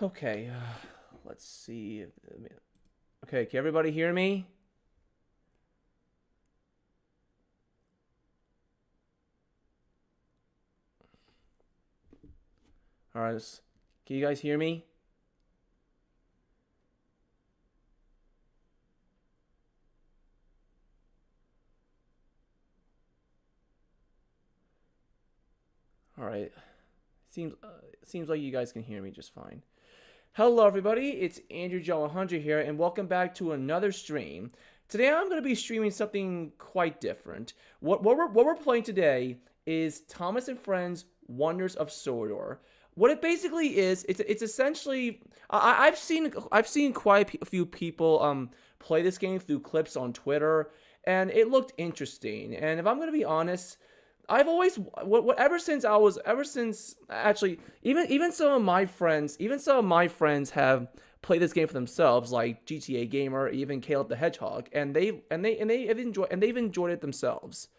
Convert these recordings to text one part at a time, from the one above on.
Okay, let's see. Okay, can everybody hear me? All right, can you guys hear me? All right, seems like you guys can hear me just fine. Hello, everybody. It's AndrewJohn100 here, and welcome back to another stream. Today, I'm going to be streaming something quite different. What we're playing today is Thomas and Friends: Wonders of Sodor. What it basically is, it's essentially I've seen quite a few people play this game through clips on Twitter, and it looked interesting. And if I'm going to be honest, I've always ever since actually even some of my friends have played this game for themselves, like GTA Gamer, even Caleb the Hedgehog, and they've enjoyed it themselves.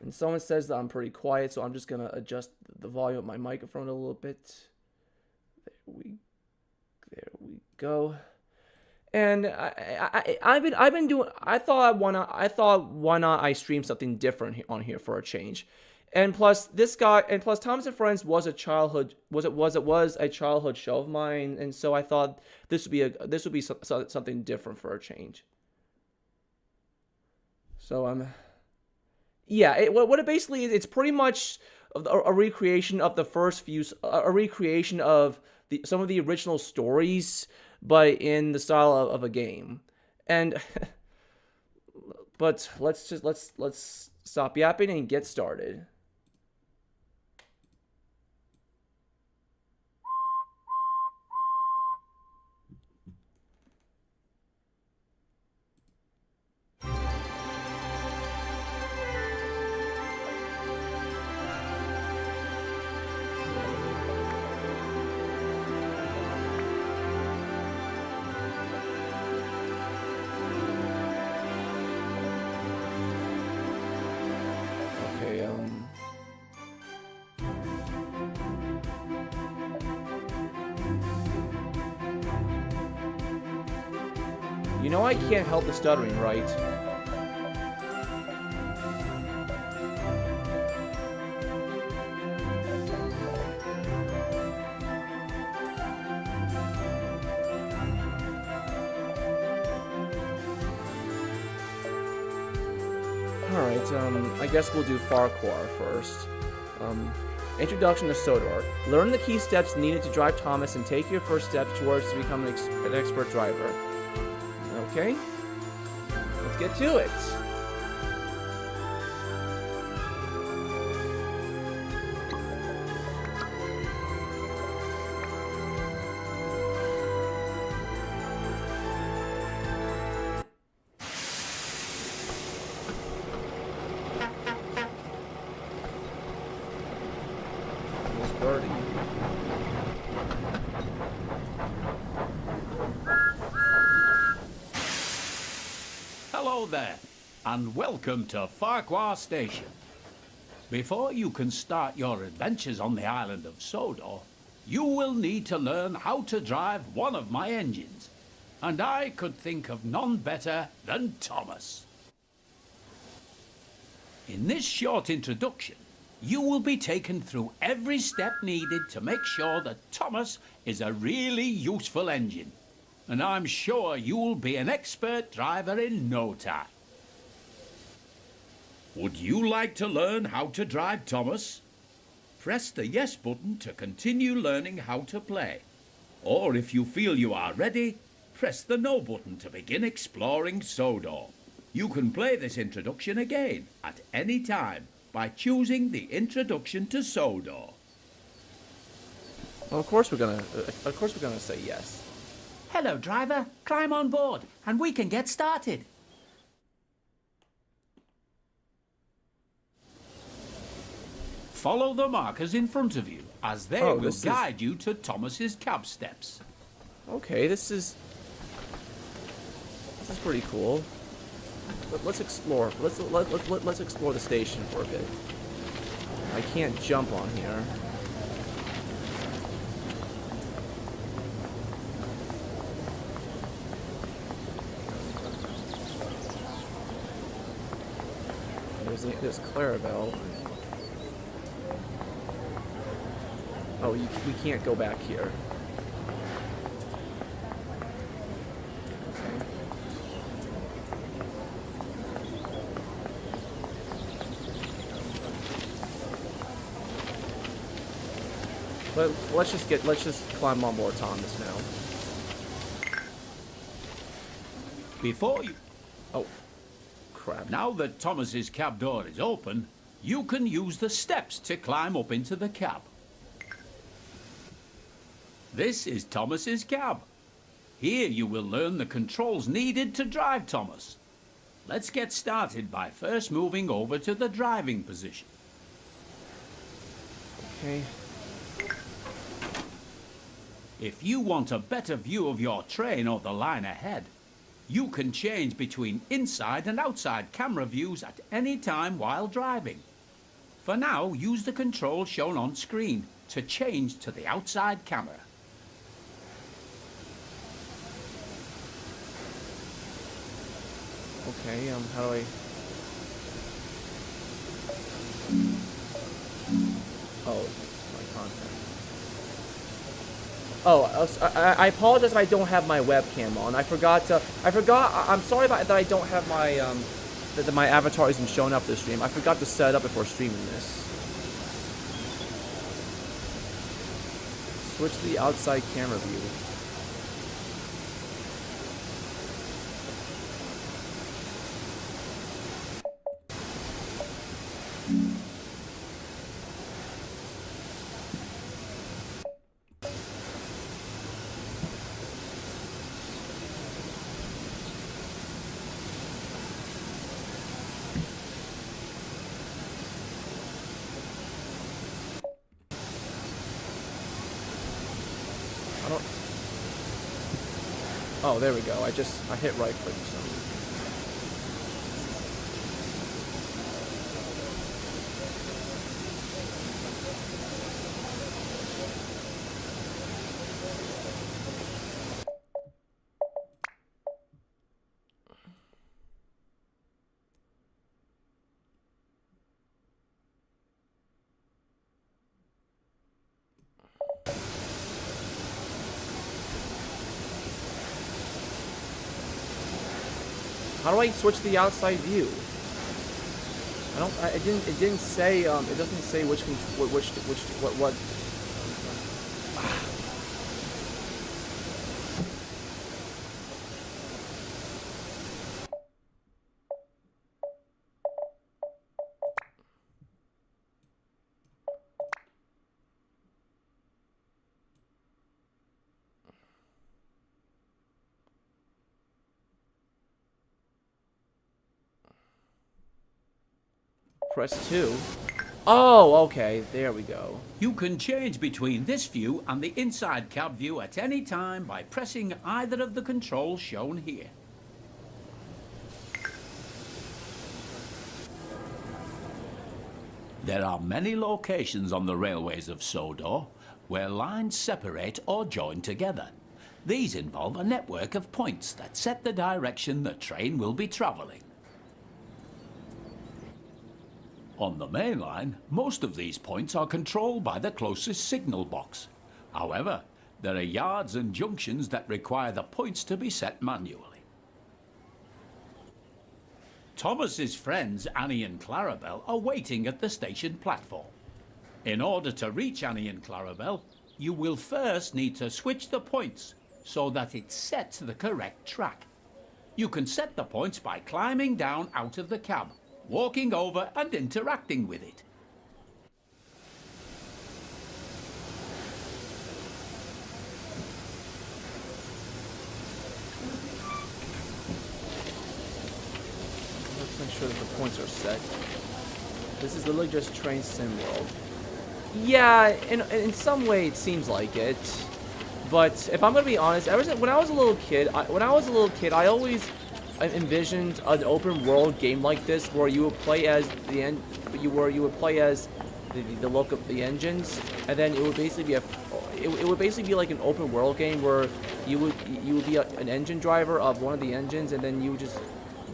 And someone says that I'm pretty quiet, so I'm just gonna adjust the volume of my microphone a little bit. There we go. And I've been doing. I thought why not I stream something different on here for a change, and plus Thomas and Friends was a childhood show of mine, and so I thought this would be something different for a change. So yeah, what it basically is, it's pretty much a recreation of a recreation of some of the original stories, but in the style of a game. And but let's stop yapping and get started. You know I can't help the stuttering, right? Alright, I guess we'll do Farquhar first. Introduction to Sodor. Learn the key steps needed to drive Thomas and take your first steps towards becoming an expert driver. Okay, let's get to it. Almost birdie. Hello there, and welcome to Farquhar Station. Before you can start your adventures on the island of Sodor, you will need to learn how to drive one of my engines. And I could think of none better than Thomas. In this short introduction, you will be taken through every step needed to make sure that Thomas is a really useful engine. And I'm sure you'll be an expert driver in no time. Would you like to learn how to drive Thomas? Press the yes button to continue learning how to play. Or if you feel you are ready, press the no button to begin exploring Sodor. You can play this introduction again at any time by choosing the introduction to Sodor. Well, of course we're gonna say yes. Hello, driver. Climb on board, and we can get started. Follow the markers in front of you, as they will guide you to Thomas's cab steps. Okay, this is pretty cool. Let's explore. Let's explore the station for a bit. I can't jump on here. there's Clarabelle. Oh, we can't go back here. Okay. But let's just climb on board Thomas now. Before you... Oh, crap. Now that Thomas's cab door is open, you can use the steps to climb up into the cab. This is Thomas's cab. Here you will learn the controls needed to drive Thomas. Let's get started by first moving over to the driving position. Okay. If you want a better view of your train or the line ahead, you can change between inside and outside camera views at any time while driving. For now, use the controls shown on screen to change to the outside camera. Okay, how do I... Oh, my contact. Oh, I apologize if I don't have my webcam on. I'm sorry that I don't have my, that my avatar isn't showing up this stream. I forgot to set it up before streaming this. Switch to the outside camera view. Oh, there we go. I hit right click for some reason. How do I switch to the outside view? It didn't say, it doesn't say what. Press 2. Oh, okay. There we go. You can change between this view and the inside cab view at any time by pressing either of the controls shown here. There are many locations on the railways of Sodor where lines separate or join together. These involve a network of points that set the direction the train will be travelling. On the main line, most of these points are controlled by the closest signal box. However, there are yards and junctions that require the points to be set manually. Thomas's friends Annie and Clarabelle are waiting at the station platform. In order to reach Annie and Clarabelle, you will first need to switch the points so that it sets the correct track. You can set the points by climbing down out of the cab, walking over and interacting with it. Let's make sure that the points are set. This is literally just train sim world. Yeah, in some way it seems like it. But if I'm gonna be honest, when I was a little kid, I always envisioned an open world game like this where you would play as the engines, and then it would basically be like an open world game where you would be an engine driver of one of the engines, and then you would just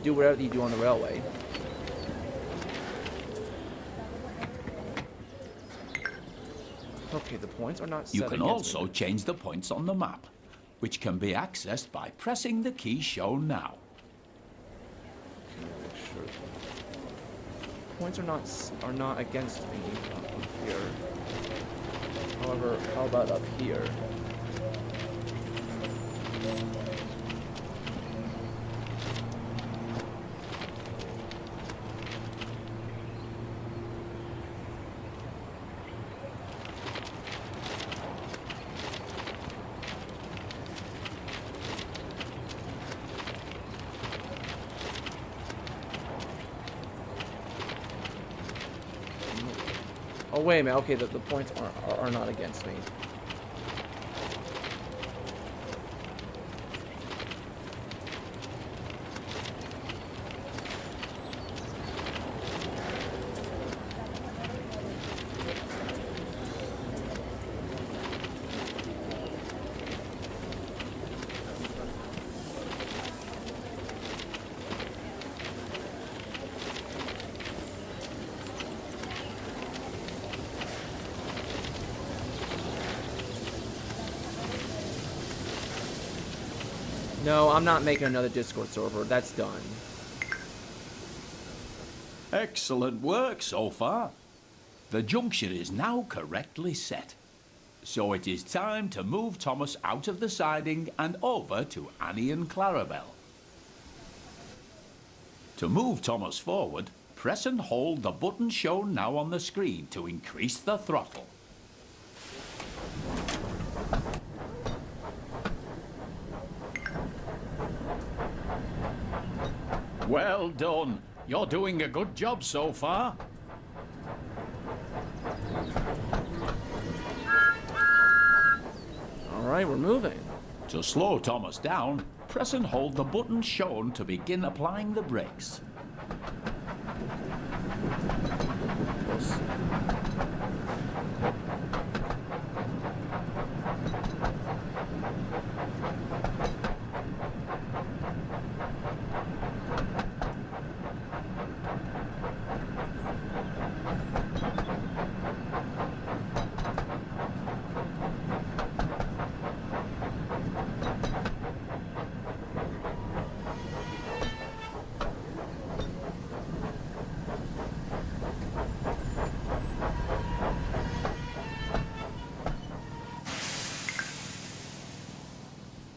do whatever you do on the railway. Okay, the points are not set You can against also me. change the points on the map, which can be accessed by pressing the key shown now. Okay, make sure. Points are not against me up here. However, how about up here? Oh, wait a minute. Okay, the points are not against me. No, I'm not making another Discord server. That's done. Excellent work so far. The junction is now correctly set. So it is time to move Thomas out of the siding and over to Annie and Clarabelle. To move Thomas forward, press and hold the button shown now on the screen to increase the throttle. Well done. You're doing a good job so far. Alright, we're moving. To slow Thomas down, press and hold the button shown to begin applying the brakes. Close.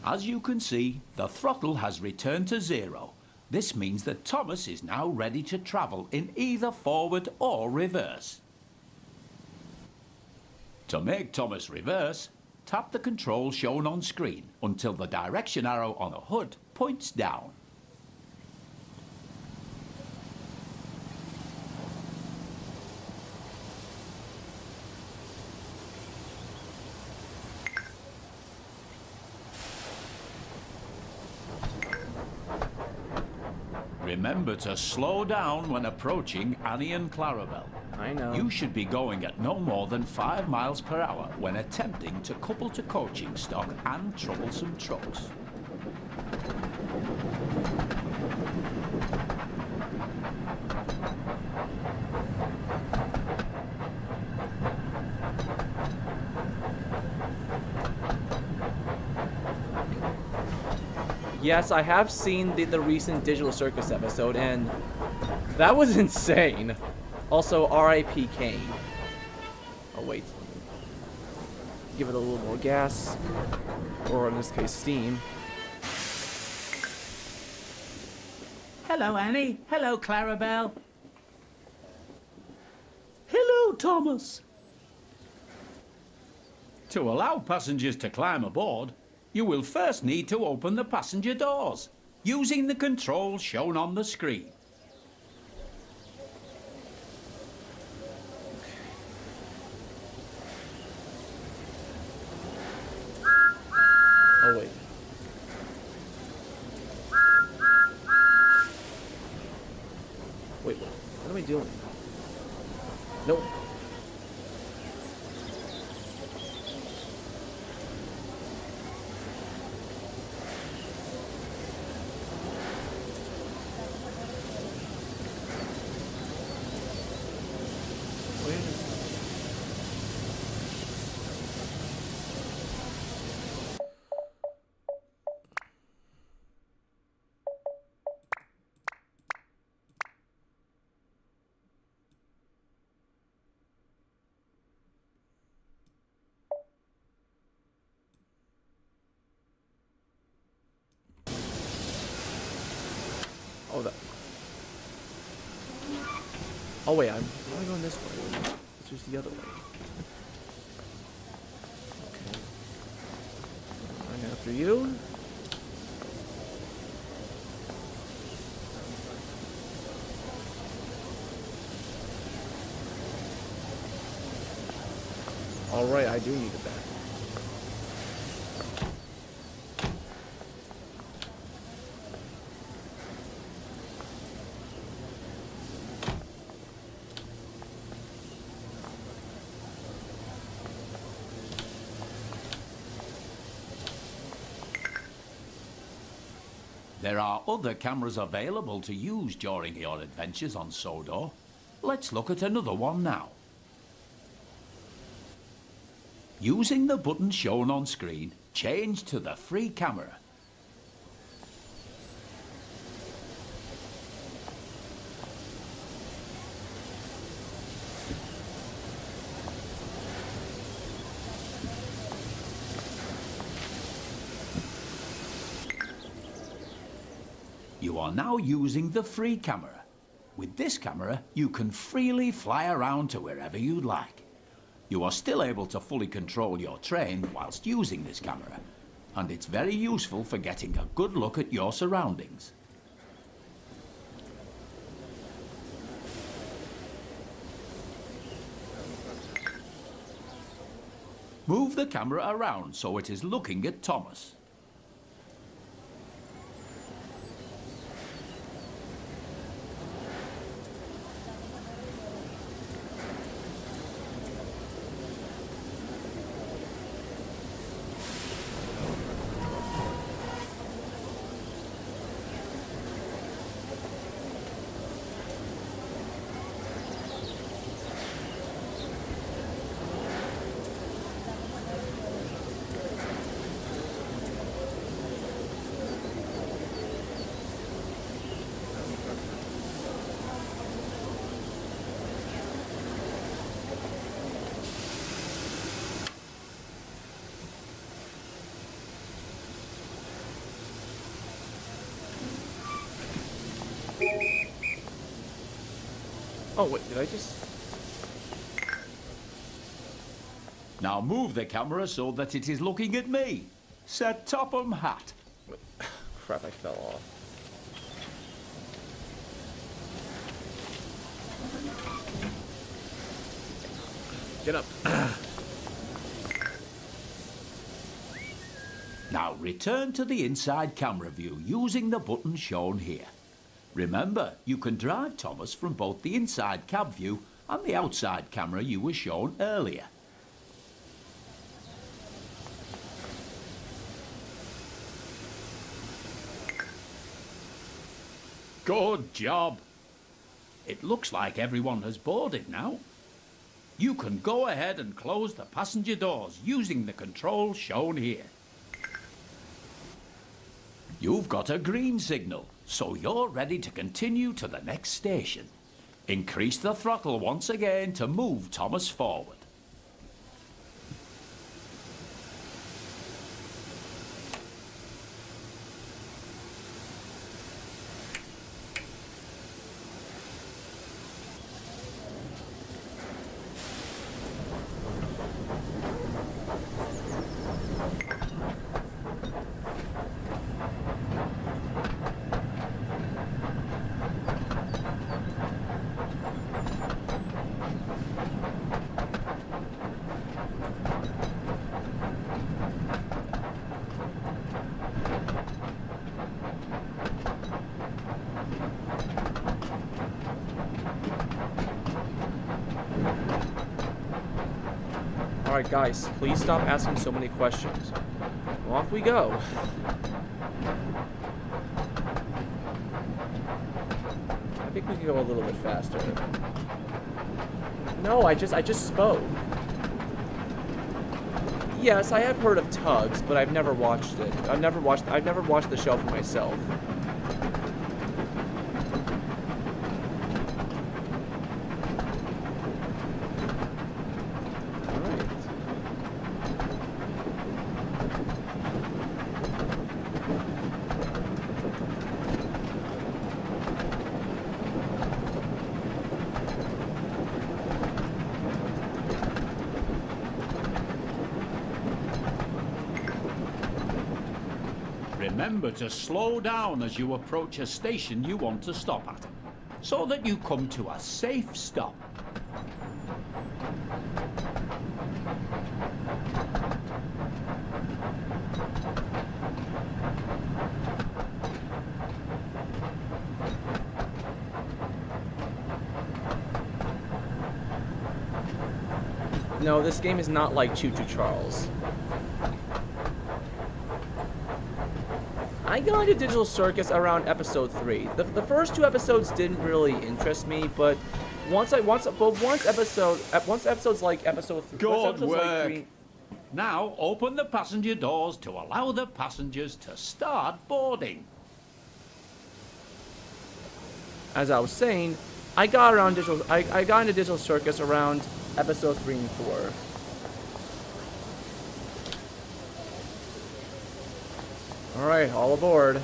As you can see, the throttle has returned to 0. This means that Thomas is now ready to travel in either forward or reverse. To make Thomas reverse, tap the control shown on screen until the direction arrow on the hood points down. Remember to slow down when approaching Annie and Clarabelle. I know. You should be going at no more than 5 miles per hour when attempting to couple to coaching stock and troublesome trucks. Yes, I have seen the recent Digital Circus episode, and that was insane. Also, R.I.P. Kane. Oh, wait. Give it a little more gas. Or, in this case, steam. Hello, Annie. Hello, Clarabelle. Hello, Thomas. To allow passengers to climb aboard, you will first need to open the passenger doors, using the controls shown on the screen. Oh, wait. Wait, what am I doing? Nope. Oh wait, I'm going this way. It's just the other way. Okay. I'm after you. Alright, I do need it back. There are other cameras available to use during your adventures on Sodor. Let's look at another one now. Using the button shown on screen, change to the free camera. You are now using the free camera. With this camera, you can freely fly around to wherever you'd like. You are still able to fully control your train whilst using this camera, and it's very useful for getting a good look at your surroundings. Move the camera around so it is looking at Thomas. Oh wait, did I just... Now move the camera so that it is looking at me. Set Topham hat. Wait. Crap, I fell off. Get up. Now return to the inside camera view using the button shown here. Remember, you can drive Thomas from both the inside cab view and the outside camera you were shown earlier. Good job. It looks like everyone has boarded now. You can go ahead and close the passenger doors using the controls shown here. You've got a green signal, so you're ready to continue to the next station. Increase the throttle once again to move Thomas forward. Alright guys, please stop asking so many questions. Well, off we go. I think we can go a little bit faster. No, I just spoke. Yes, I have heard of Tugs, but I've never watched it. I've never watched the show for myself. Remember to slow down as you approach a station you want to stop at, so that you come to a safe stop. No, this game is not like Choo Choo Charles. I got into Digital Circus around episode 3. The first 2 episodes didn't really interest me, but once episodes like episode 3. Good work. Now open the passenger doors to allow the passengers to start boarding. As I was saying, I got into Digital Circus around episode 3 and 4. Alright, all aboard.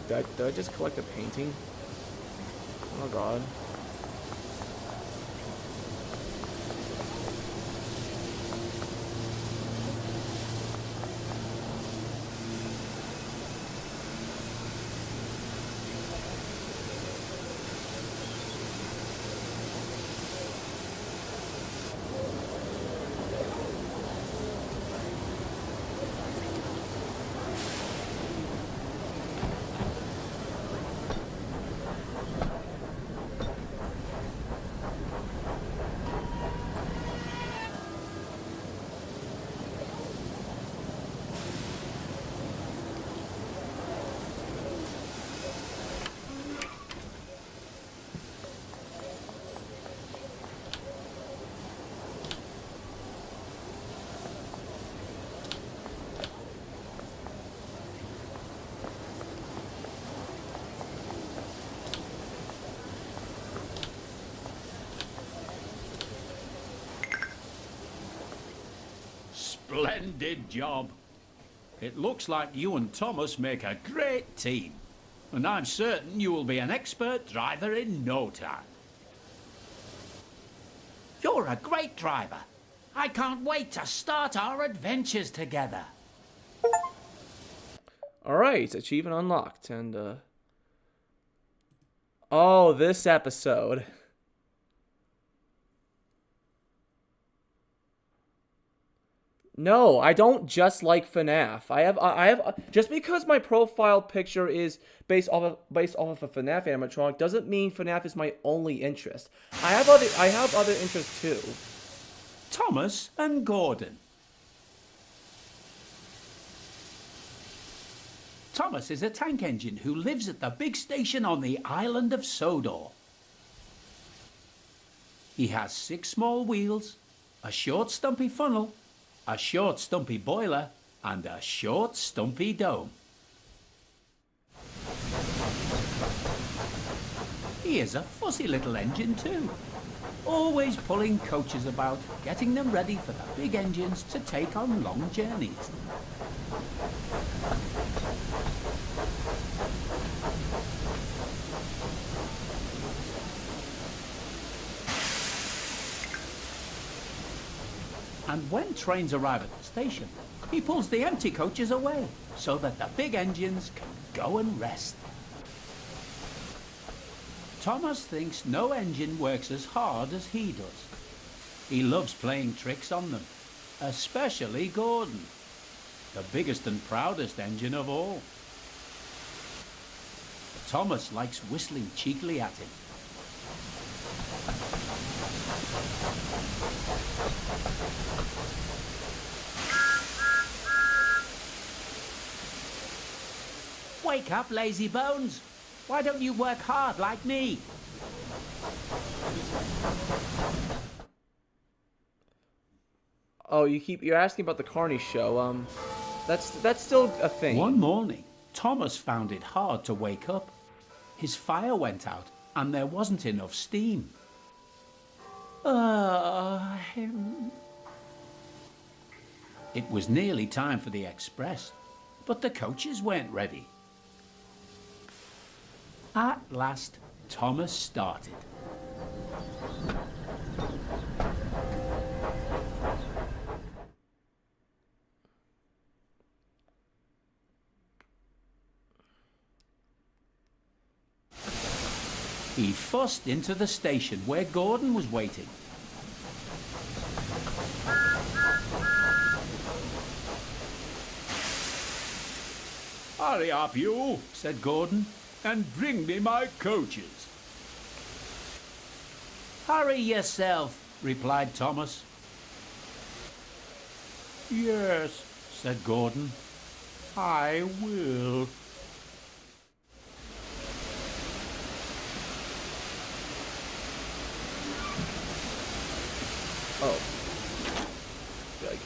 Did I just collect a painting? Oh god. Splendid job. It looks like you and Thomas make a great team, and I'm certain you will be an expert driver in no time. You're a great driver. I can't wait to start our adventures together. Alright, achievement unlocked, and oh, this episode. No, I don't just like FNAF. I have just because my profile picture is based off of a FNAF animatronic doesn't mean FNAF is my only interest. I have other interests too. Thomas and Gordon. Thomas is a tank engine who lives at the big station on the island of Sodor. He has 6 small wheels, a short stumpy funnel, a short stumpy boiler, and a short stumpy dome. He is a fussy little engine too, always pulling coaches about, getting them ready for the big engines to take on long journeys. And when trains arrive at the station, he pulls the empty coaches away so that the big engines can go and rest. Thomas thinks no engine works as hard as he does. He loves playing tricks on them, especially Gordon, the biggest and proudest engine of all. Thomas likes whistling cheekily at him. Wake up, lazy bones. Why don't you work hard like me? Oh, you're asking about the Carney show. That's still a thing. One morning, Thomas found it hard to wake up. His fire went out and there wasn't enough steam. It was nearly time for the express, but the coaches weren't ready. At last, Thomas started. He fussed into the station where Gordon was waiting. Hurry up, you, Said Gordon. and bring me my coaches. Hurry yourself, replied Thomas. Yes, Said Gordon. I will. Oh. Good.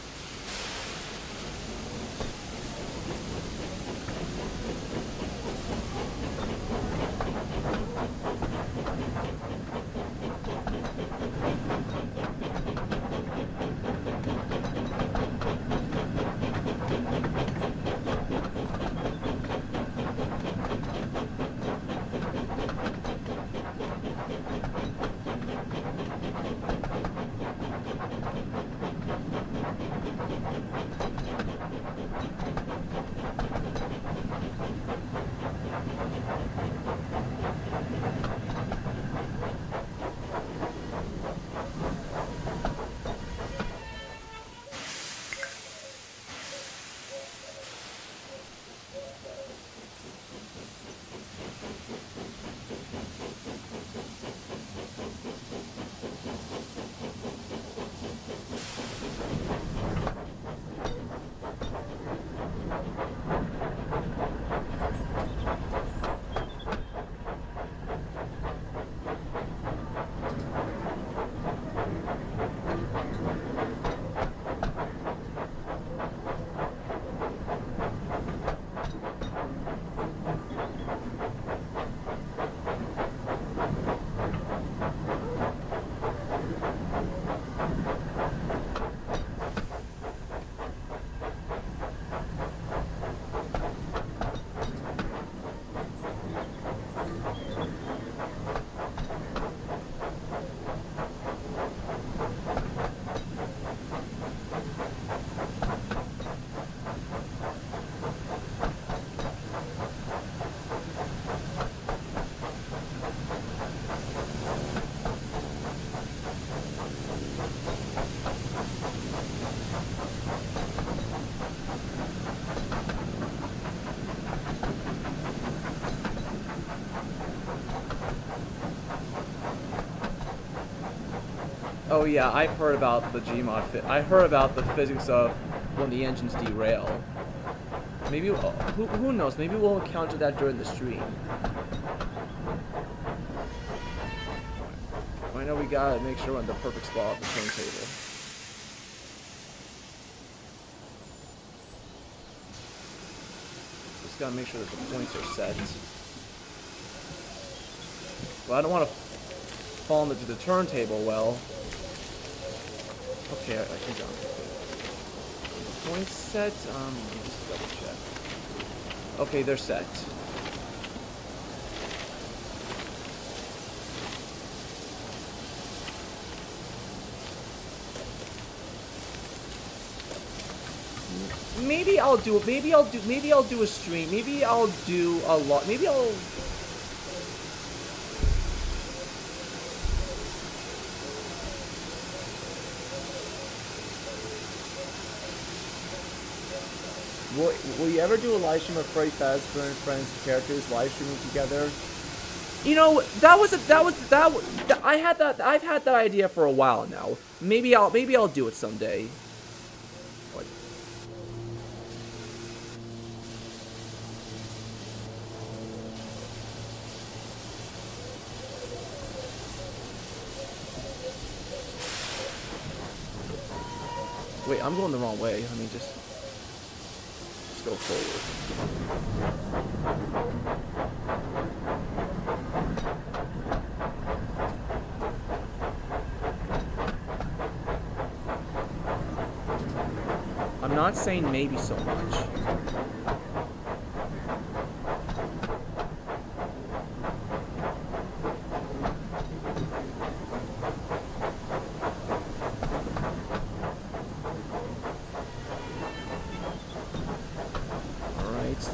Oh yeah, I've heard about the Gmod. I heard about the physics of when the engines derail. Maybe who knows? Maybe we'll encounter that during the stream. I know we gotta make sure we're in the perfect spot on the turntable. Just gotta make sure that the points are set. Well, I don't want to fall into the turntable well. Okay, I think I'm points set. Let me just double check. Okay, they're set. Maybe I'll do a stream. Maybe I'll do a lot. Maybe I'll. Will you ever do a live stream of Freddy Fazbear and Friends characters live streaming together? You know, I've had that idea for a while now. Maybe I'll do it someday. What? Wait, I'm going the wrong way. Let me just go forward. I'm not saying maybe so much.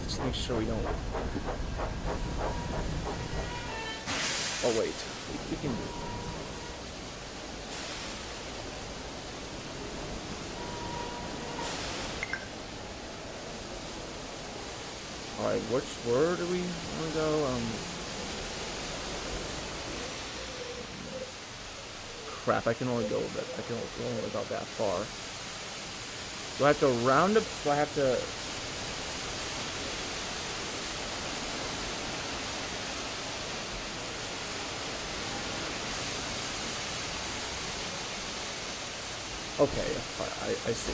Just make sure we don't. Oh wait, we can. All right, where do we want to go? Crap, I can only go that. I can only go that far. Do I have to round up? Do I have to? Okay, I see.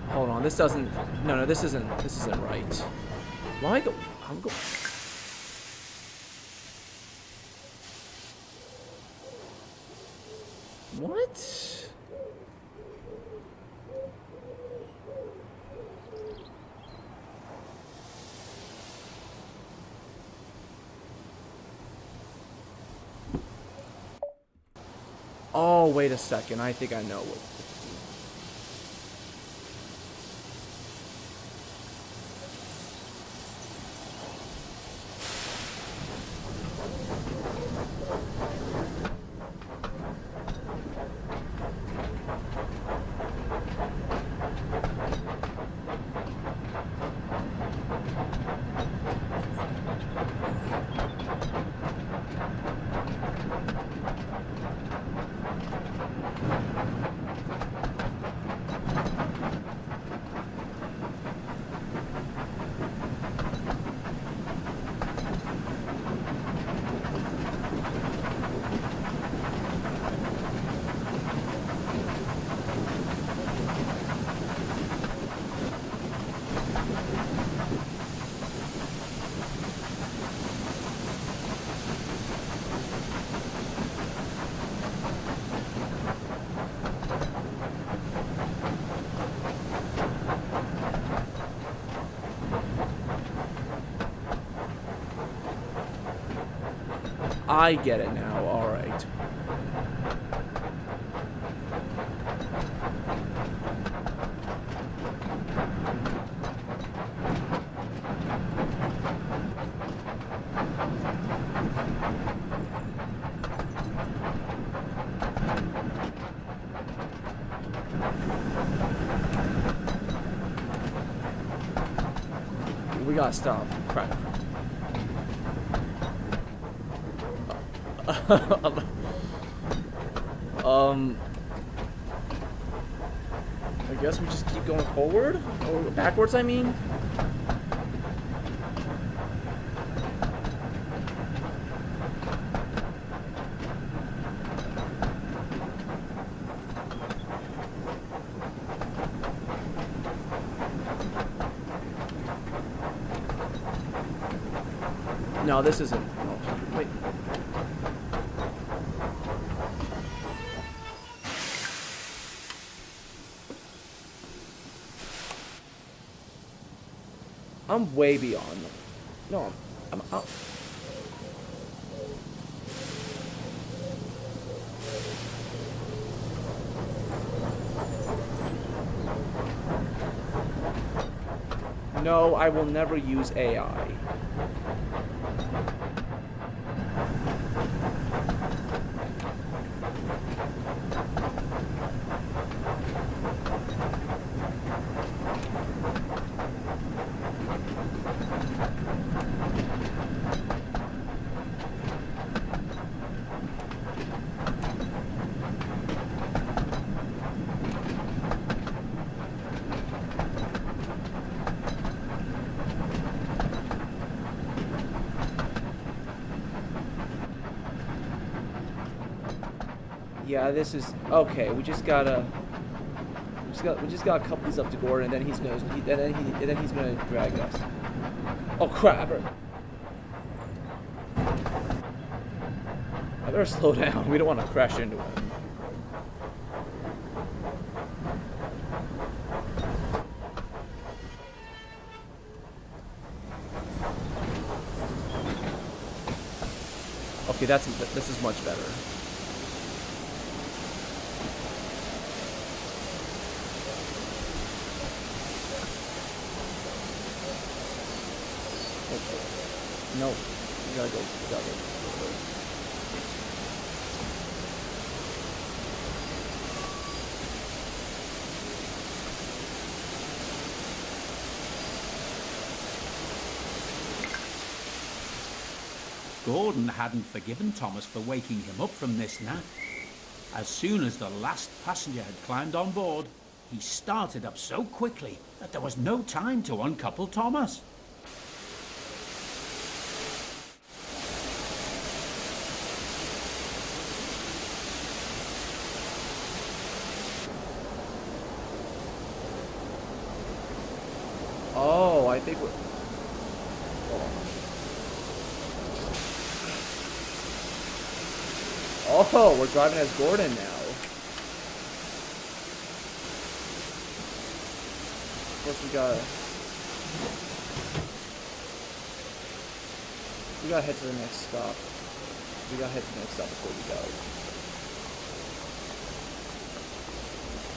Hold on, this doesn't. No, this isn't right. Why go? I'm go. What? Oh, wait a second. I think I know what. I get it now. All right. We gotta stop. Crap. I guess we just keep going forward? Or backwards, I mean? No, this isn't. Oh, wait. I'm way beyond them. No, I'm out. No, I will never use AI. Yeah, this is okay. We just gotta couple these up to Gordon, and then he's gonna drag us. Oh crap! I better slow down. We don't want to crash into him. Okay, this is much better. No, we gotta go. Gordon hadn't forgiven Thomas for waking him up from this nap. As soon as the last passenger had climbed on board, he started up so quickly that there was no time to uncouple Thomas. Oh, I think we're... Oh, we're driving as Gordon now. Of course, we gotta head to the next stop. We gotta head to the next stop before we go.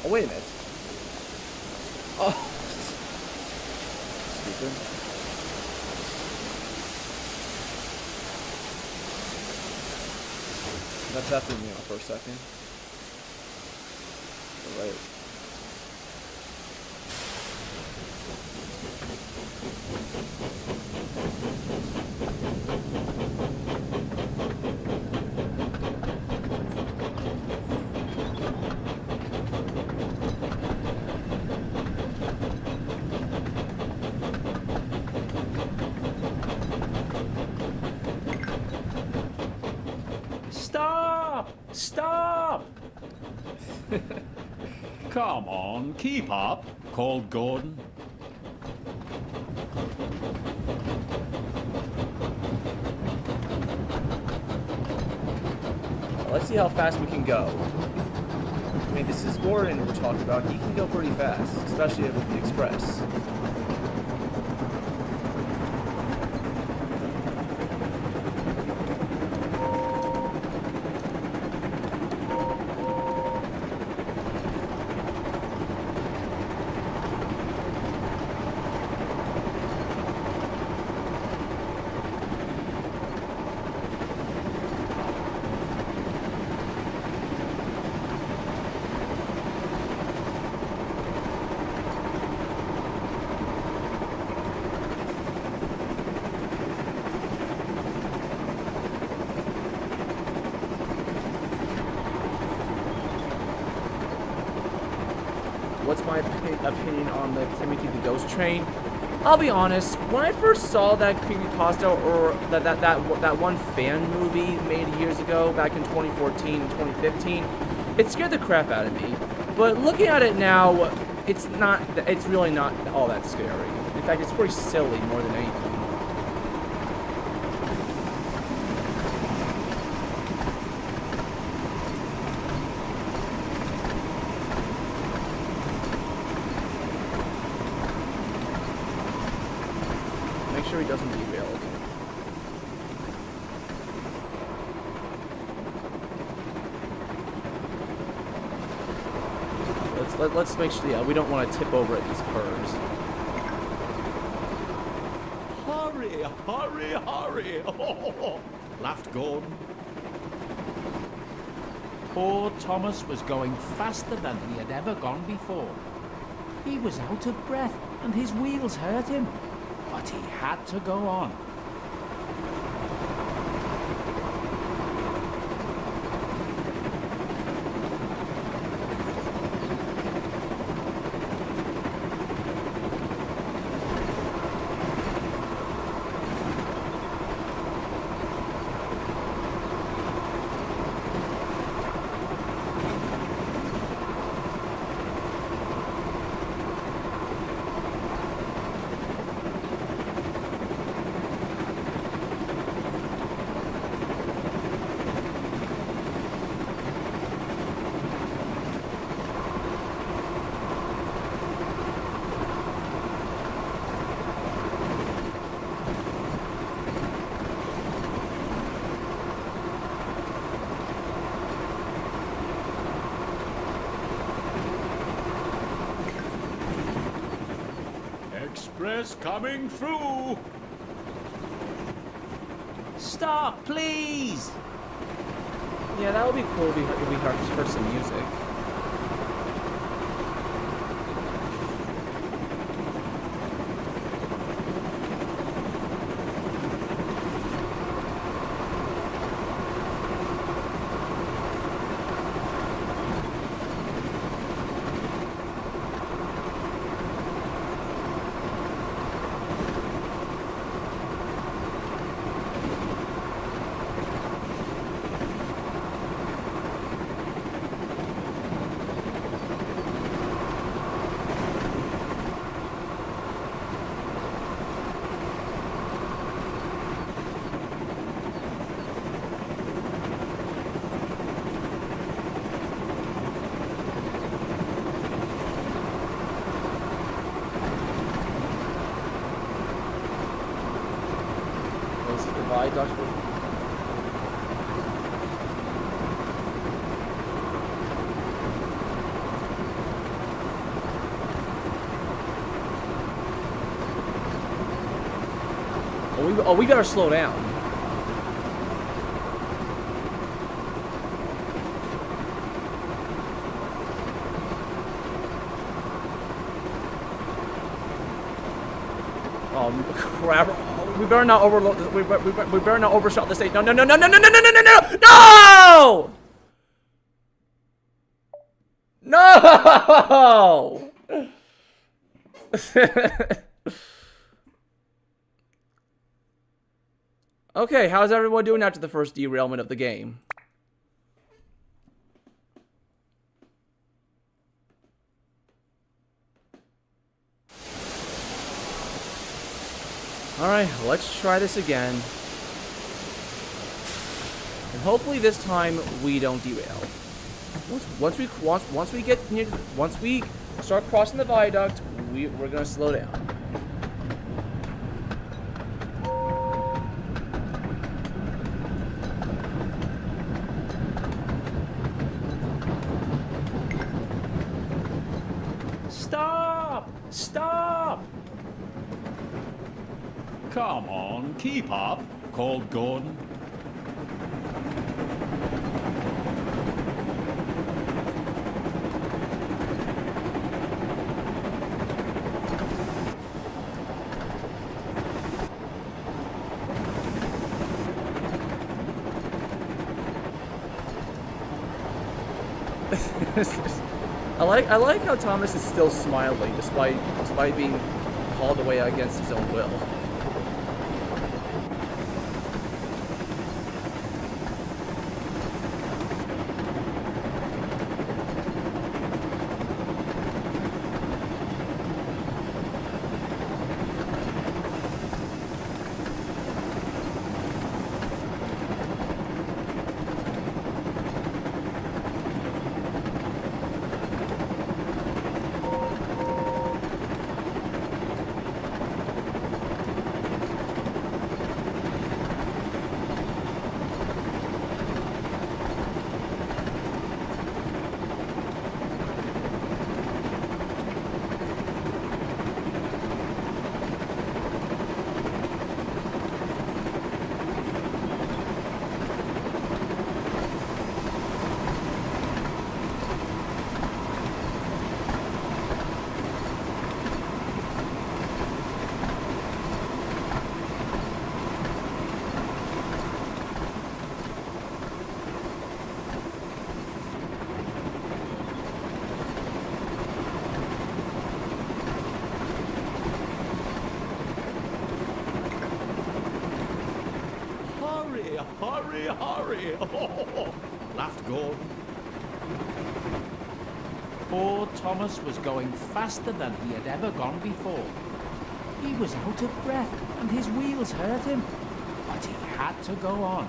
Oh, wait a minute. Oh. Stupid. That threw me off for a second. Alright. Stop! Come on, keep up, called Gordon. Let's see how fast we can go. I mean, this is Gordon we're talking about. He can go pretty fast, especially with the Express. What's my opinion on the Timothy the Ghost Train? I'll be honest, when I first saw that creepypasta or that one fan movie made years ago, back in 2014 and 2015, it scared the crap out of me. But looking at it now, it's really not all that scary. In fact, it's pretty silly more than anything. he doesn't derail. Okay. Let's make sure. Yeah, we don't want to tip over at these curves. Hurry, hurry, hurry! Oh, laughed Gordon. Poor Thomas was going faster than he had ever gone before. He was out of breath and his wheels hurt him, but he had to go on. Express coming through. Stop, please! Yeah, that would be cool if we heard some music. Viaduct. Oh, we better slow down. Oh crap! We better not overload this. We better not overshot the stage. No! No! Okay, how's everyone doing after the first derailment of the game? Alright, let's try this again. And hopefully this time we don't derail. Once we start crossing the viaduct, we're gonna slow down. Stop! Stop! Come on, keep up, called Gordon. I like how Thomas is still smiling despite being hauled away against his own will. hurry, hurry. Laughed Gordon. Poor Thomas was going faster than he had ever gone before. He was out of breath and his wheels hurt him, but he had to go on.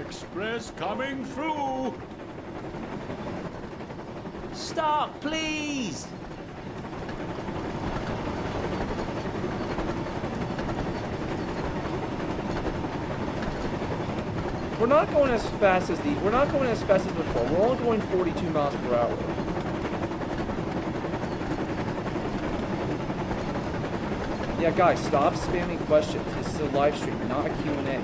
Express coming through. Stop, please! We're not going as fast as before. We're only going 42 miles per hour. Yeah, guys, stop spamming questions. This is a live stream, not a Q&A.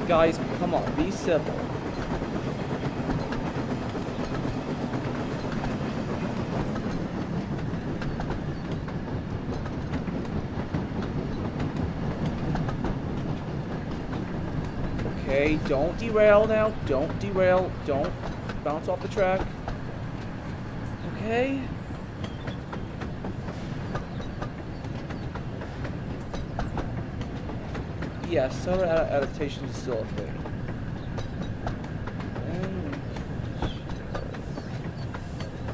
Guys, come on, be civil. Okay, don't derail now. Don't derail. Don't bounce off the track. Okay? Yeah, Sodor adaptation is still a thing. And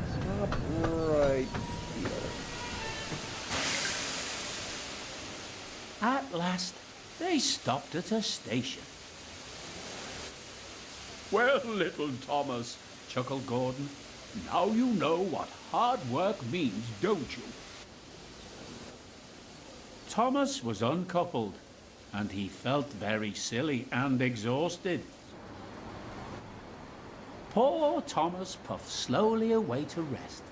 stop right here. At last, they stopped at a station. Well, little Thomas, chuckled Gordon. "Now you know what hard work means, don't you?" Thomas was uncoupled, and he felt very silly and exhausted. Poor Thomas puffed slowly away to rest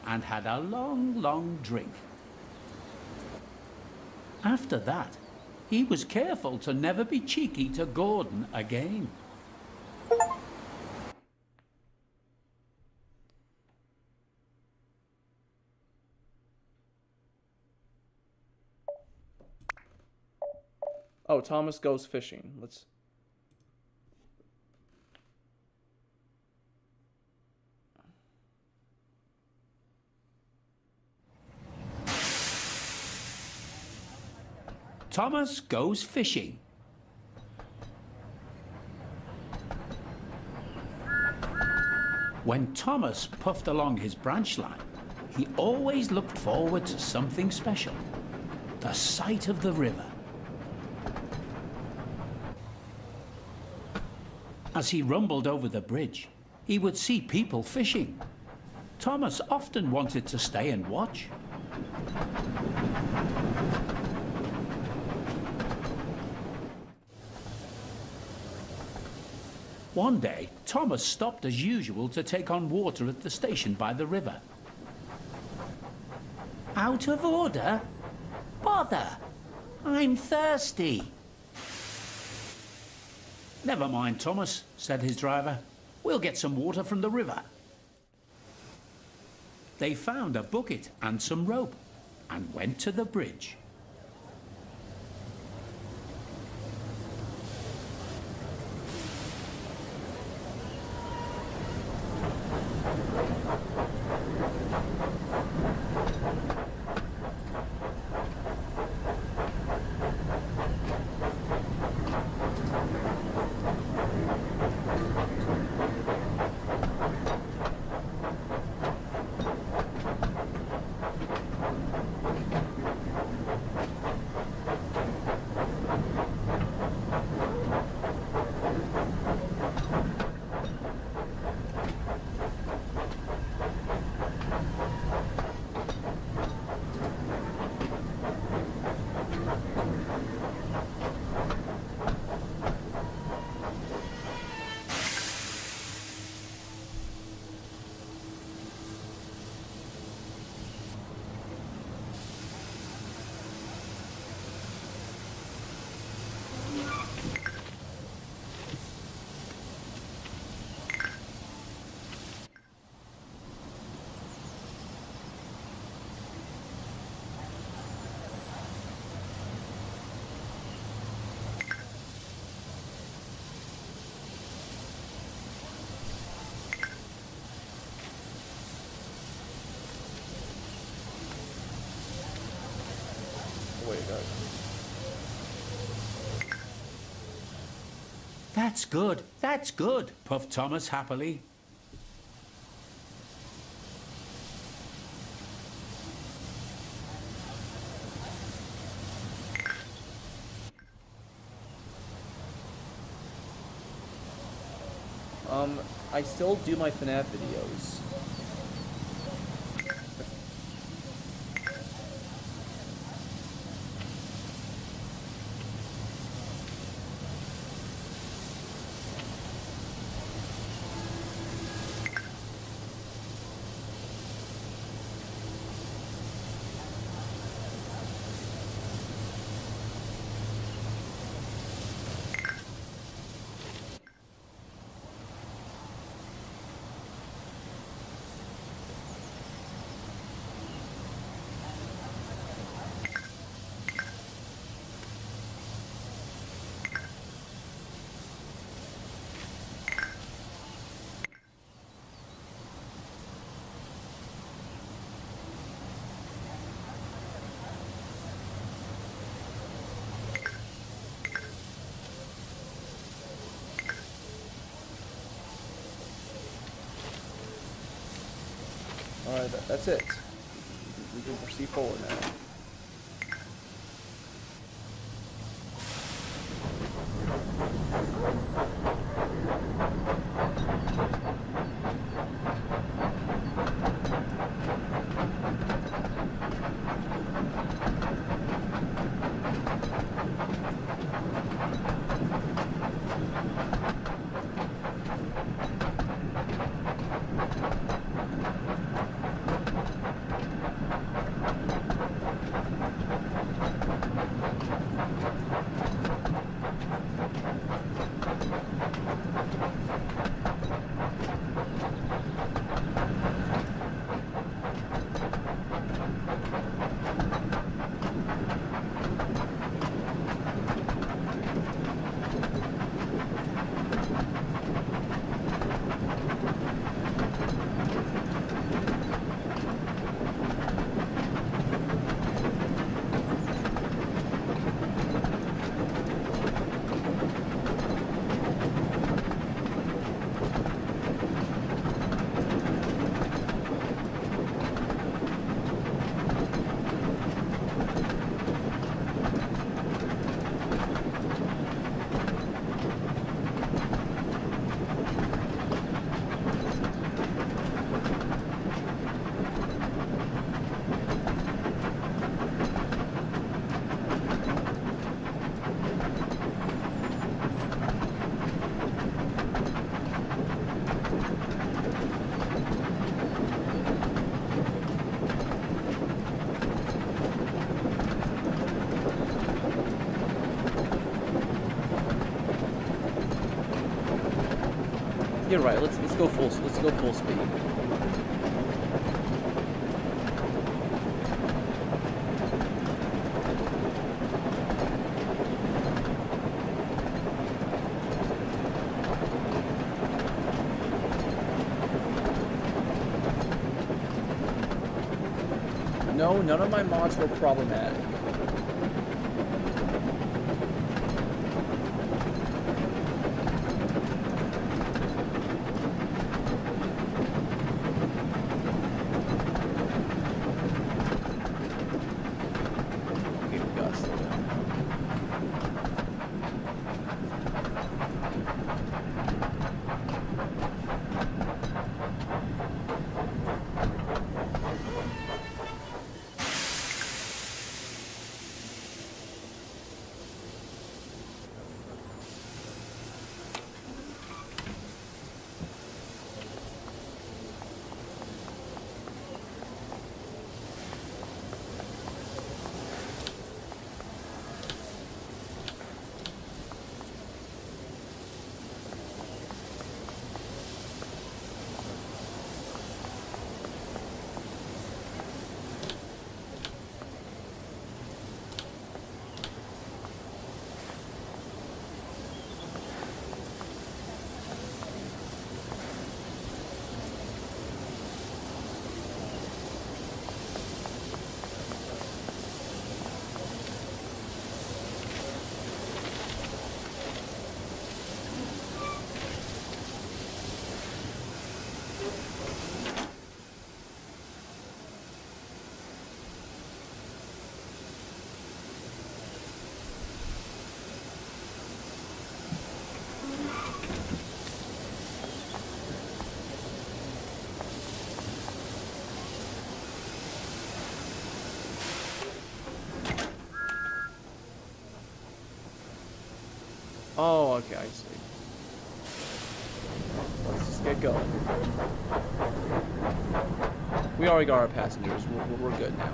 and had a long, long drink. After that, he was careful to never be cheeky to Gordon again. Oh, Thomas goes fishing. Let's... Thomas goes fishing. When Thomas puffed along his branch line, he always looked forward to something special: the sight of the river. As he rumbled over the bridge, he would see people fishing. Thomas often wanted to stay and watch. One day, Thomas stopped as usual to take on water at the station by the river. "Out of order? Bother! I'm thirsty." "Never mind, Thomas," said his driver. "We'll get some water from the river." They found a bucket and some rope and went to the bridge. That's good, puffed Thomas happily. I still do my FNAF videos. Alright, that's it. We can proceed forward now. You're right. Let's go full speed. No, none of my mods were problematic. Okay, we gotta slow down. Oh, okay, I see. Let's just get going. We already got our passengers. We're good now.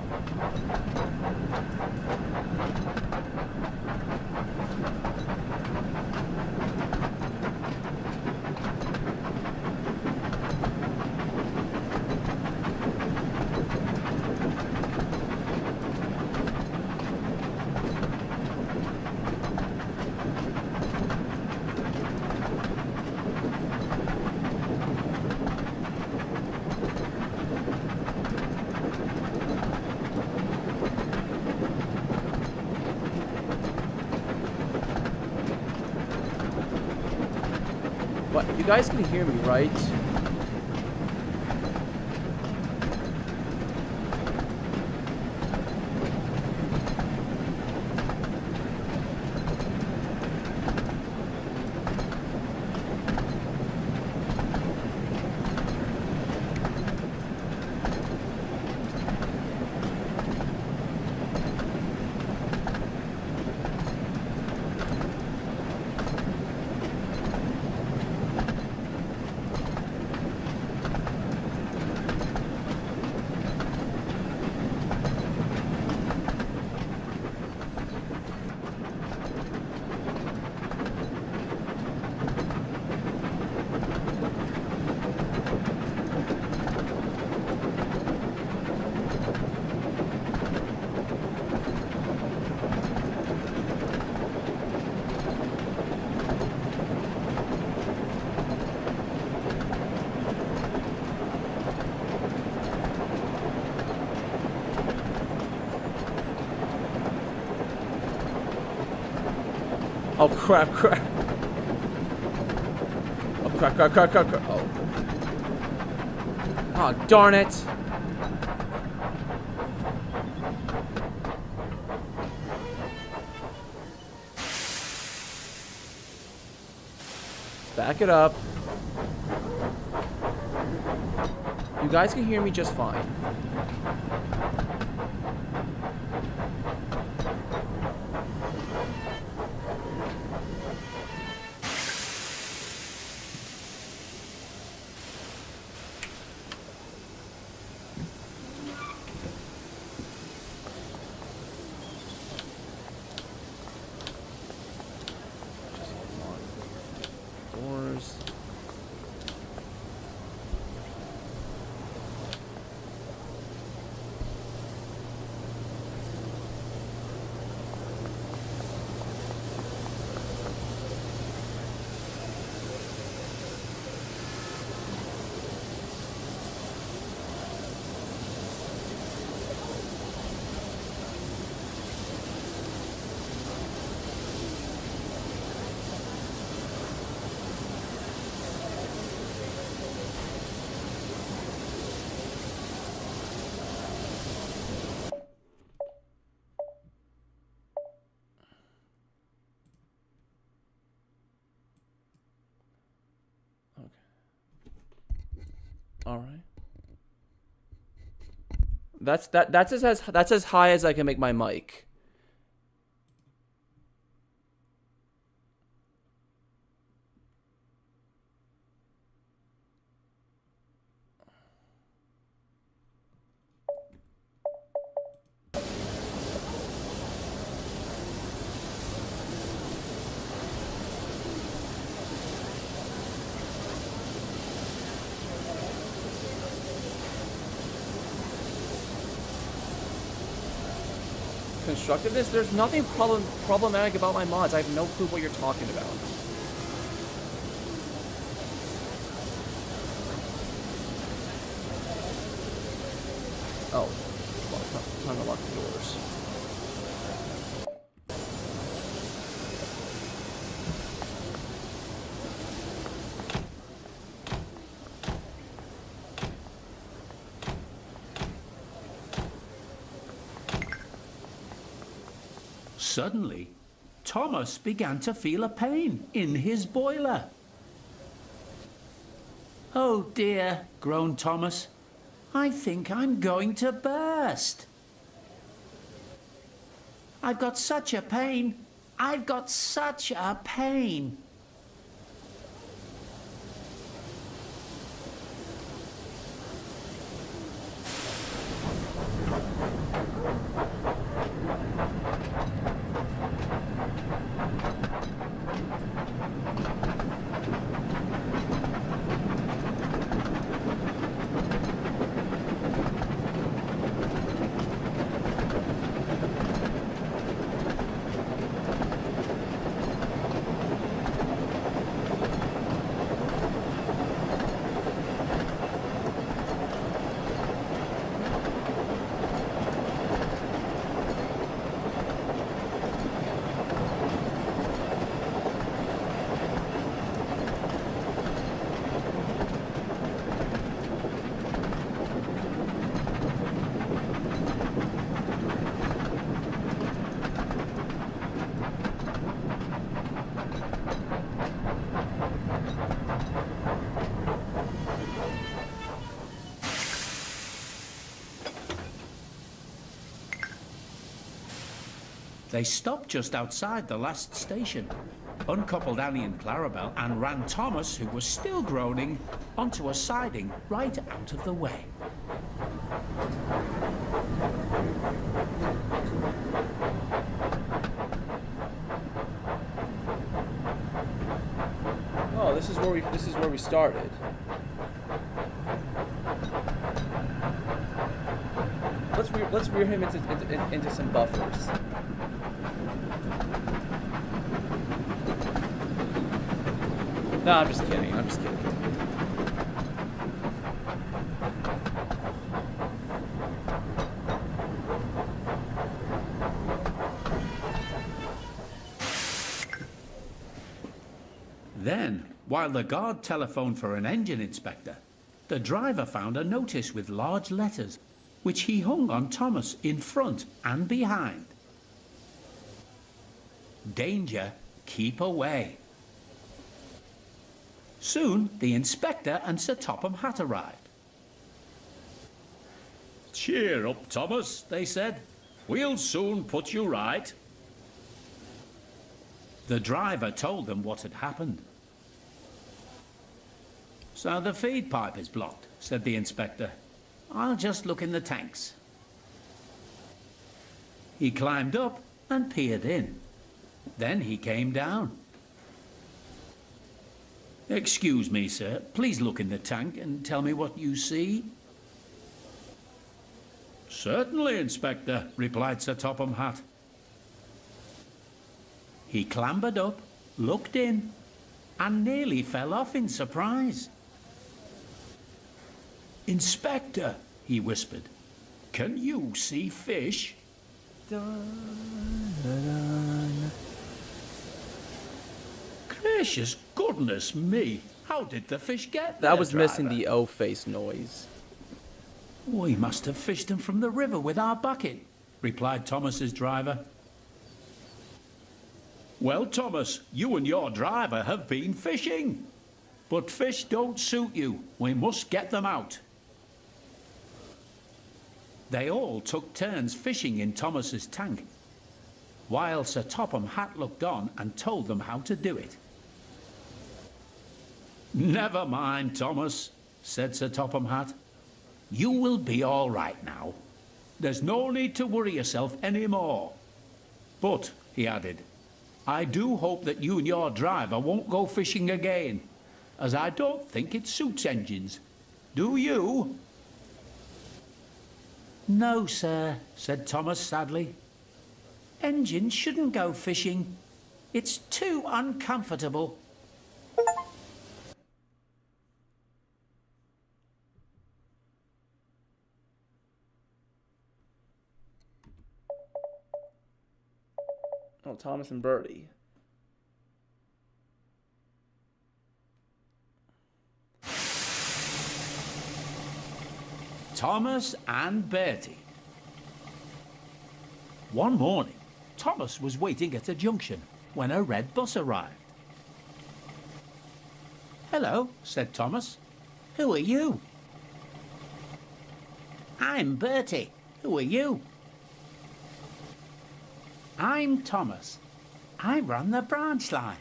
But you guys can hear me, right? Oh crap, crap. Oh crap, crap, crap, crap, crap. Oh. Oh, darn it. Back it up. You guys can hear me just fine. Doors. All right. That's as high as I can make my mic. Constructiveness? There's nothing problematic about my mods. I have no clue what you're talking about. Oh. Time to lock the doors. Suddenly, Thomas began to feel a pain in his boiler. "Oh dear," groaned Thomas. "I think I'm going to burst. I've got such a pain. I've got such a pain." They stopped just outside the last station, uncoupled Annie and Clarabelle, and ran Thomas, who was still groaning, onto a siding right out of the way. Oh, this is where we started. Let's rear him into some buffers. No, I'm just kidding. I'm just kidding. Then, while the guard telephoned for an engine inspector, the driver found a notice with large letters, which he hung on Thomas in front and behind. "Danger, keep away." Soon, the inspector and Sir Topham Hatt arrived. "Cheer up, Thomas," they said. "We'll soon put you right." The driver told them what had happened. "So the feed pipe is blocked," said the inspector. "I'll just look in the tanks." He climbed up and peered in. Then he came down. "Excuse me, sir. Please look in the tank and tell me what you see." "Certainly, Inspector," replied Sir Topham Hatt. He clambered up, looked in, and nearly fell off in surprise. "Inspector," he whispered, "can you see fish?" Dun, dun, dun. Gracious goodness me! How did the fish get there, That was missing driver? the O-face noise. "We must have fished them from the river with our bucket," replied Thomas's driver. Well, Thomas, you and your driver have been fishing. But fish don't suit you. We must get them out. They all took turns fishing in Thomas's tank, while Sir Topham Hatt looked on and told them how to do it. Never mind, Thomas, said Sir Topham Hatt. You will be all right now. There's no need to worry yourself any more. But, he added, I do hope that you and your driver won't go fishing again, as I don't think it suits engines. Do you? No, sir, said Thomas sadly. Engines shouldn't go fishing. It's too uncomfortable. Oh, Thomas and Bertie. Thomas and Bertie. One morning, Thomas was waiting at a junction when a red bus arrived. Hello, said Thomas. Who are you? I'm Bertie. Who are you? I'm Thomas. I run the branch line.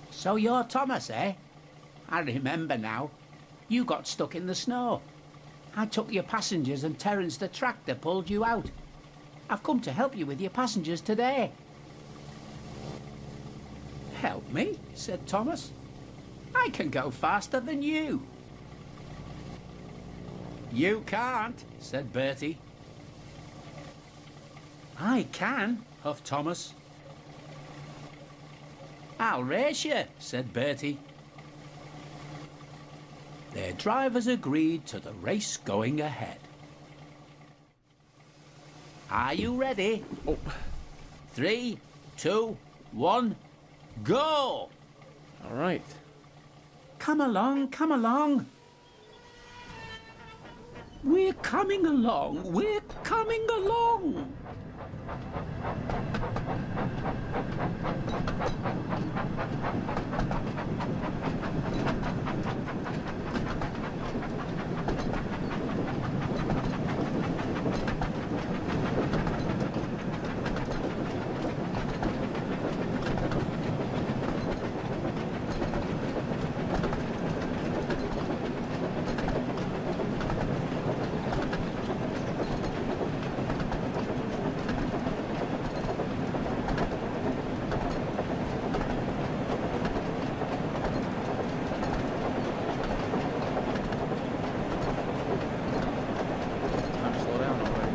So you're Thomas, eh? I remember now. You got stuck in the snow. I took your passengers and Terence the tractor pulled you out. I've come to help you with your passengers today. Help me, said Thomas. I can go faster than you. You can't, said Bertie. I can, huffed Thomas. I'll race you, said Bertie. Their drivers agreed to the race going ahead. Are you ready? Oh. 3, 2, 1, go! All right. Come along, come along. We're coming along, we're coming along. Time to slow down already.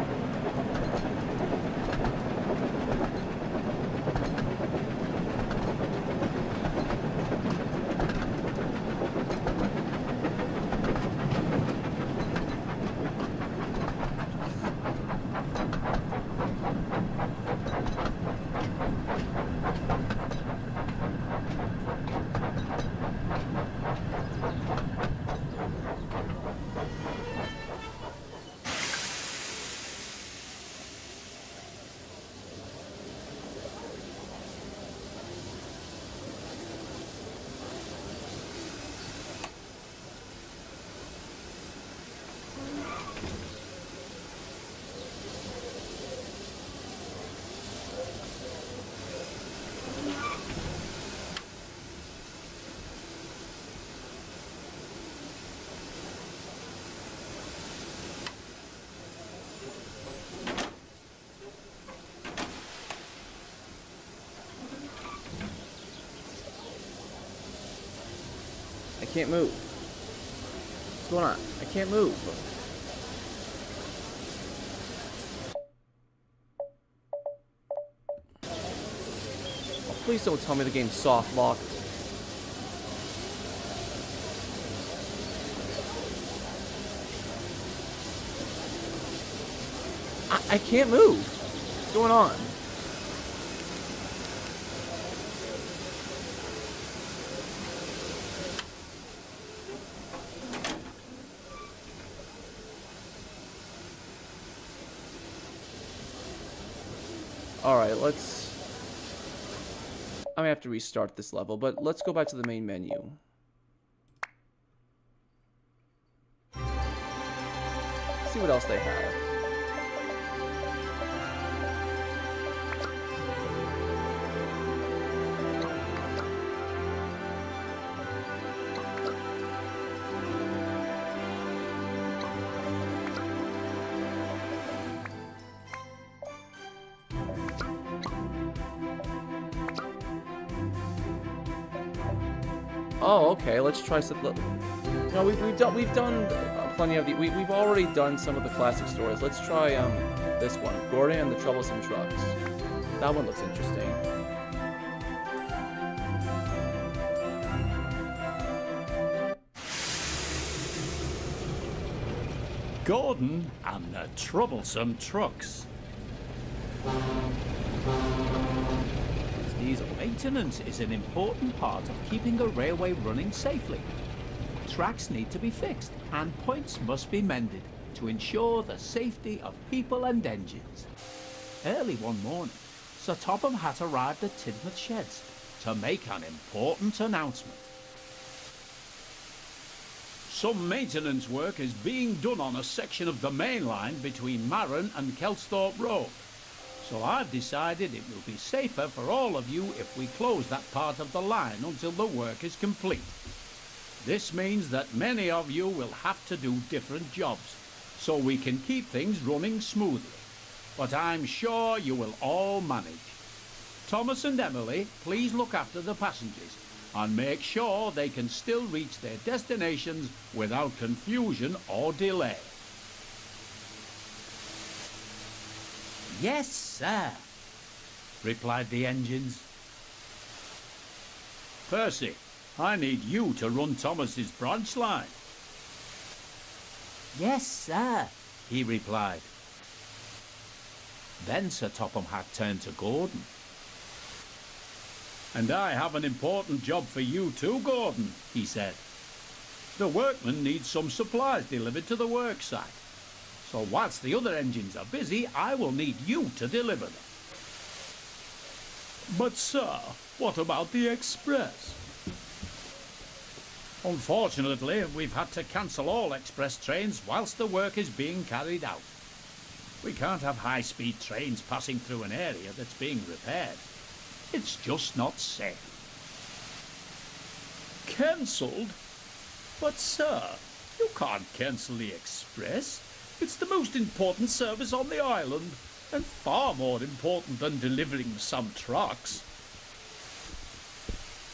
I can't move. What's going on? I can't move. Oh, please don't tell me the game's soft locked. I can't move. What's going on? Alright, let's... I may have to restart this level, but let's go back to the main menu. See what else they have. Oh, okay. Let's try some. No, we've done plenty of the. We've already done some of the classic stories. Let's try this one, Gordon and the Troublesome Trucks. That one looks interesting. Gordon and the Troublesome Trucks. Diesel. Maintenance is an important part of keeping a railway running safely. Tracks need to be fixed and points must be mended to ensure the safety of people and engines. Early one morning, Sir Topham Hatt arrived at Tidmouth Sheds to make an important announcement. Some maintenance work is being done on a section of the main line between Marron and Kelsthorpe Road. So I've decided it will be safer for all of you if we close that part of the line until the work is complete. This means that many of you will have to do different jobs, so we can keep things running smoothly. But I'm sure you will all manage. Thomas and Emily, please look after the passengers and make sure they can still reach their destinations without confusion or delay. Yes, sir, replied the engines. Percy, I need you to run Thomas's branch line. Yes, sir, he replied. Then Sir Topham Hatt turned to Gordon. And I have an important job for you too, Gordon, he said. The workmen need some supplies delivered to the work site. So whilst the other engines are busy, I will need you to deliver them. But sir, what about the express? Unfortunately, we've had to cancel all express trains whilst the work is being carried out. We can't have high-speed trains passing through an area that's being repaired. It's just not safe. Cancelled? But sir, you can't cancel the express. It's the most important service on the island, and far more important than delivering some trucks.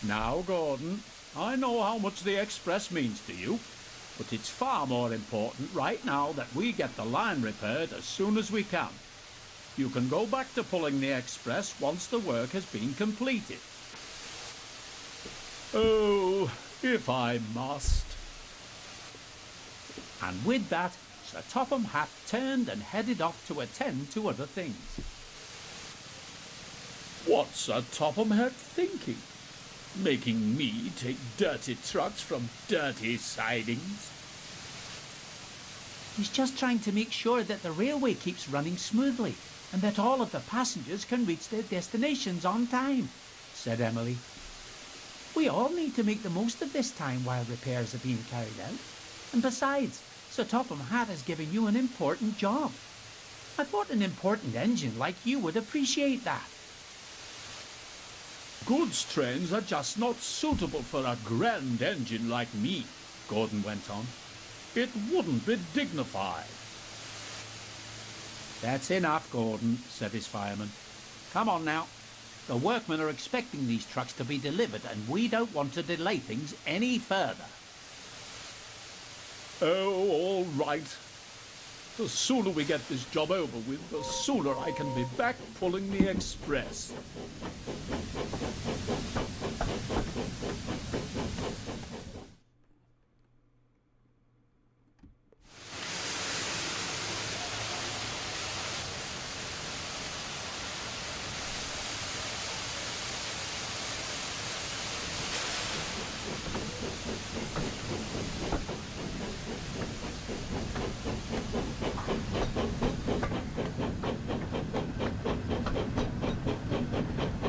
Now, Gordon, I know how much the express means to you, but it's far more important right now that we get the line repaired as soon as we can. You can go back to pulling the express once the work has been completed. Oh, if I must. And with that, Sir Topham Hatt turned and headed off to attend to other things. What's Sir Topham Hatt thinking? Making me take dirty trucks from dirty sidings? He's just trying to make sure that the railway keeps running smoothly and that all of the passengers can reach their destinations on time, said Emily. We all need to make the most of this time while repairs are being carried out. And besides, Sir Topham Hatt has given you an important job. I thought an important engine like you would appreciate that. Goods trains are just not suitable for a grand engine like me, Gordon went on. It wouldn't be dignified. That's enough, Gordon, said his fireman. Come on now. The workmen are expecting these trucks to be delivered and we don't want to delay things any further. Oh, all right. The sooner we get this job over with, the sooner I can be back pulling the express.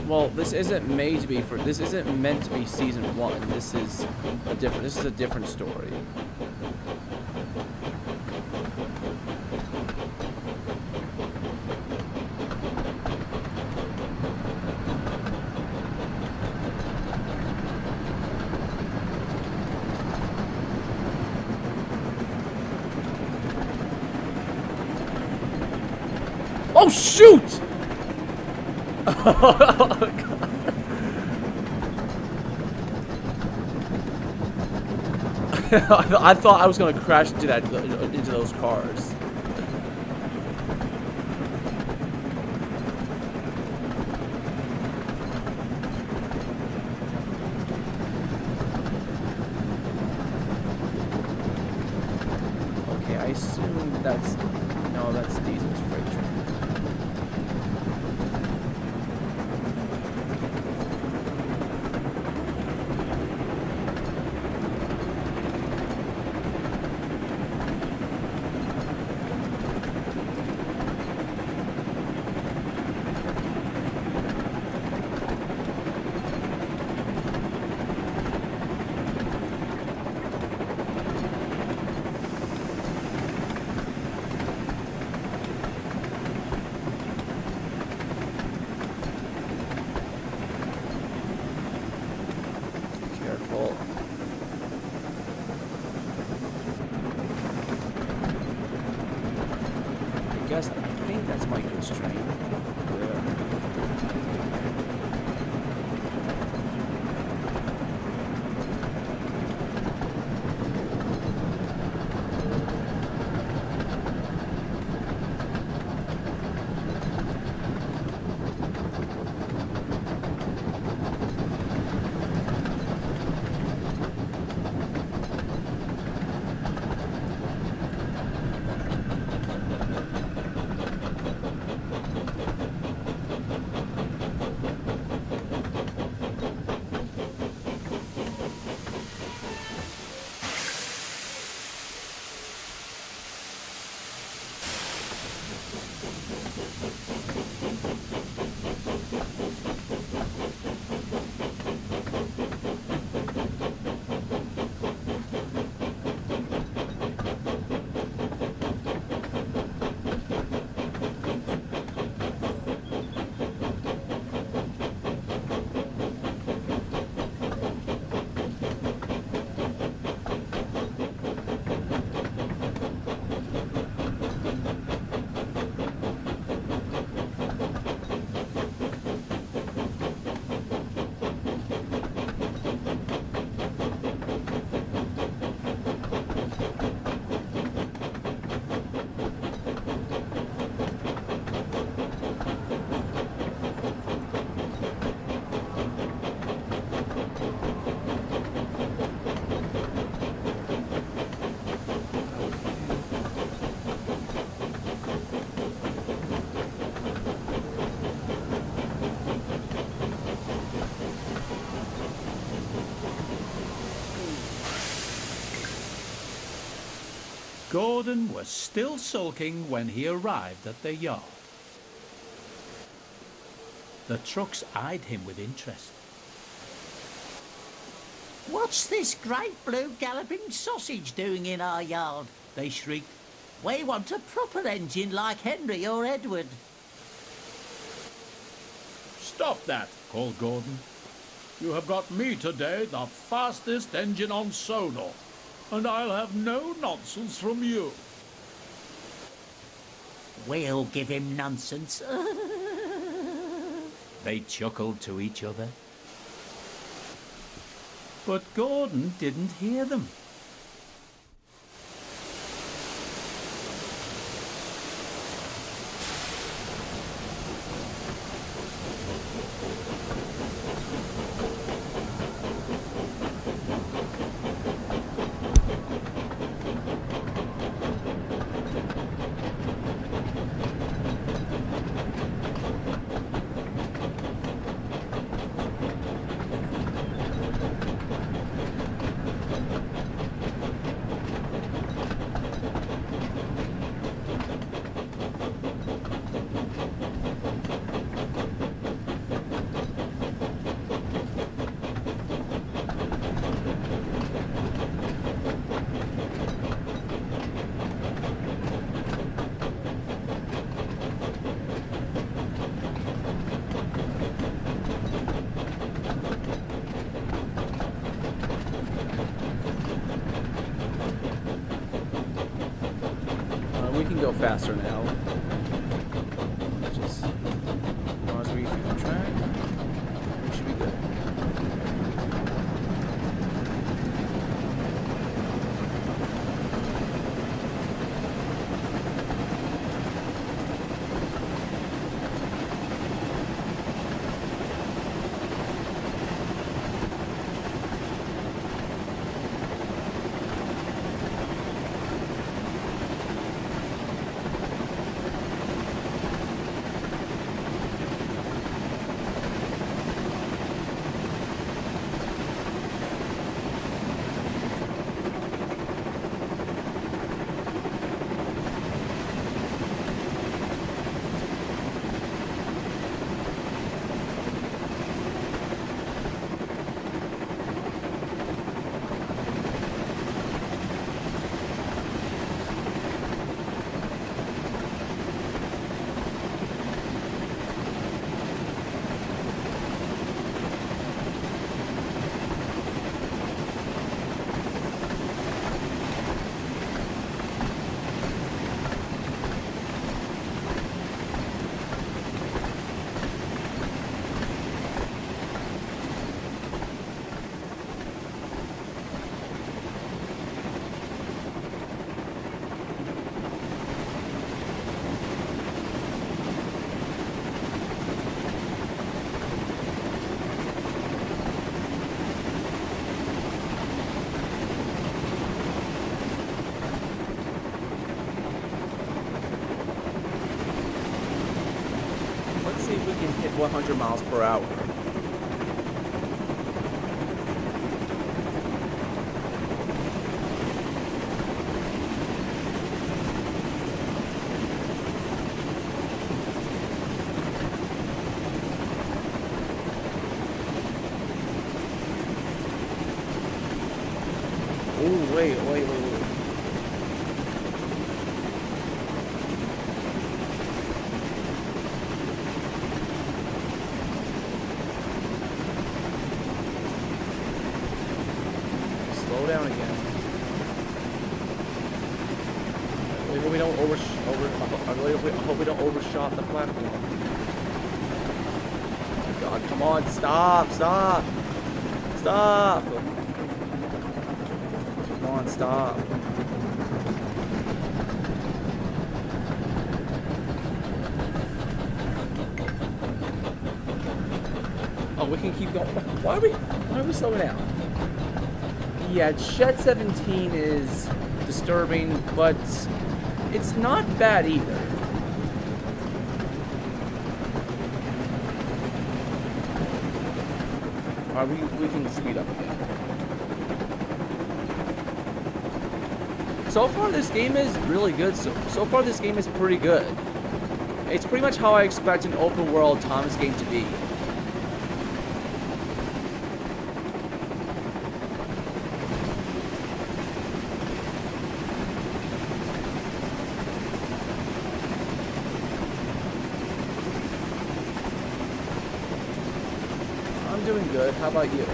Well, this isn't made to be for. This isn't meant to be season 1. This is a different. This is a different story. Oh shoot! I thought I was gonna crash into those cars. Okay, I assume that's Diesel's freight train. Careful. I think that's my goods train. Gordon was still sulking when he arrived at the yard. The trucks eyed him with interest. What's this great blue galloping sausage doing in our yard? They shrieked. We want a proper engine like Henry or Edward. Stop that, called Gordon. You have got me today the fastest engine on Sodor, and I'll have no nonsense from you. We'll give him nonsense. They chuckled to each other. But Gordon didn't hear them. We can go faster now. Just as long as we keep on track, we should be good. See if we can hit 100 miles per hour. Oh, wait. Slow down again. I hope we don't I hope we don't overshot the platform. Oh God, come on, stop! Come on, stop. Oh, we can keep going. Why are we slowing down? Yeah, Shed 17 is disturbing, but it's not bad either. Alright, we can speed up again. So far, this game is really good. So far, this game is pretty good. It's pretty much how I expect an open world Thomas game to be. I'm doing good. How about you?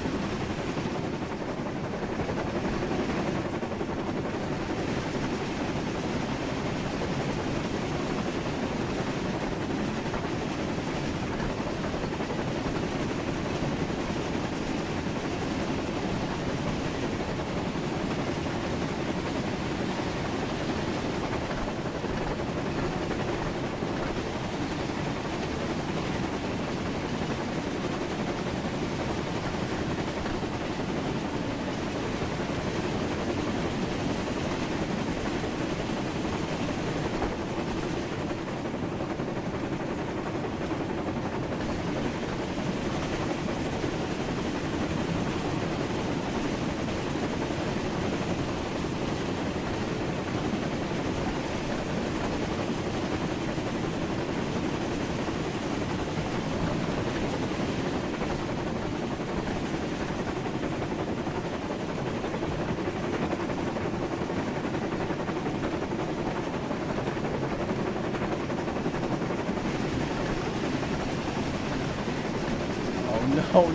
Oh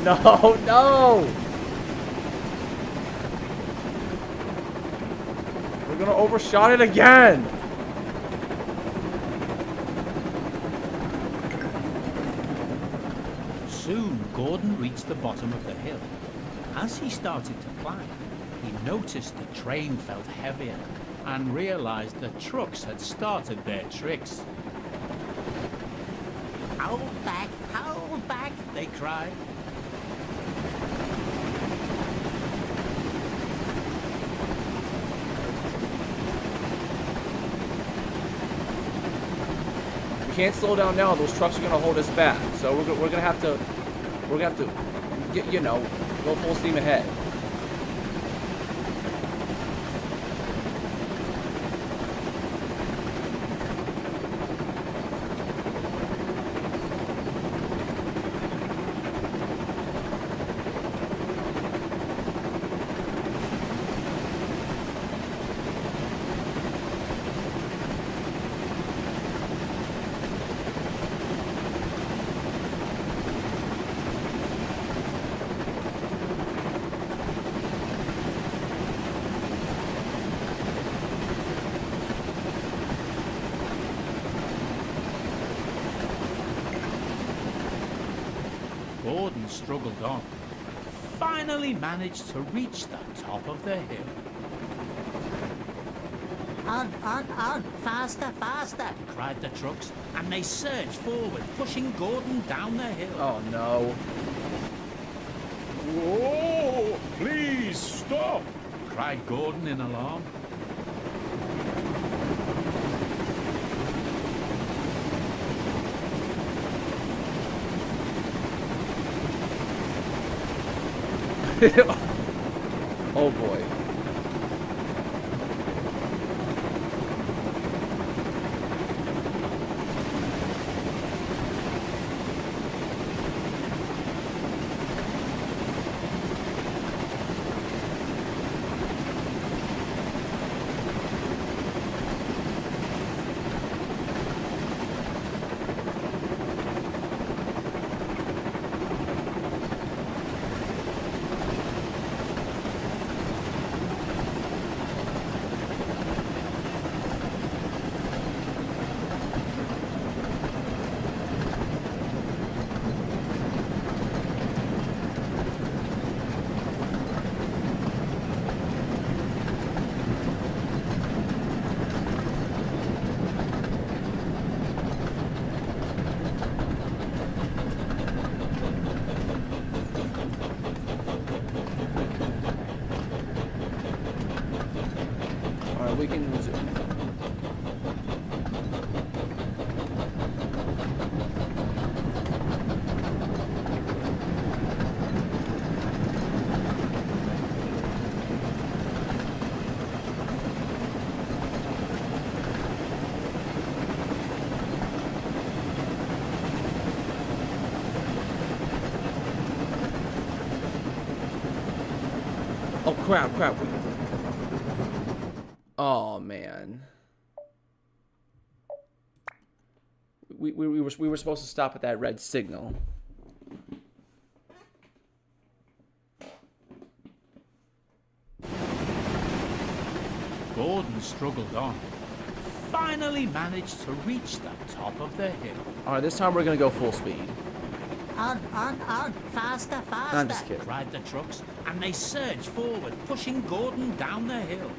no! We're gonna overshot it again! Soon, Gordon reached the bottom of the hill. As he started to climb, he noticed the train felt heavier and realized the trucks had started their tricks. Hold back, They cried. We can't slow down now. Those trucks are gonna hold us back. So we're gonna have to get, go full steam ahead. Gordon struggled on, finally managed to reach the top of the hill. On, faster, Cried the trucks, and they surged forward, pushing Gordon down the hill. Oh no. Whoa! Please stop! Cried Gordon in alarm. Oh boy. We can use it. Oh crap. Oh man. We were supposed to stop at that red signal. Gordon struggled on, finally managed to reach the top of the hill. Alright, this time we're gonna go full speed. on, faster, I'm just kidding. Cried the trucks, and they surged forward, pushing Gordon down the hill.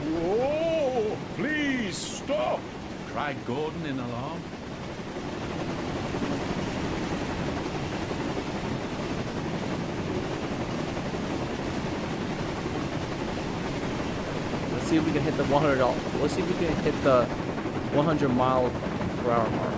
Whoa! Please stop! Cried Gordon in alarm. Let's see if we can hit the 100. Let's see if we can hit the 100 mile per hour mark.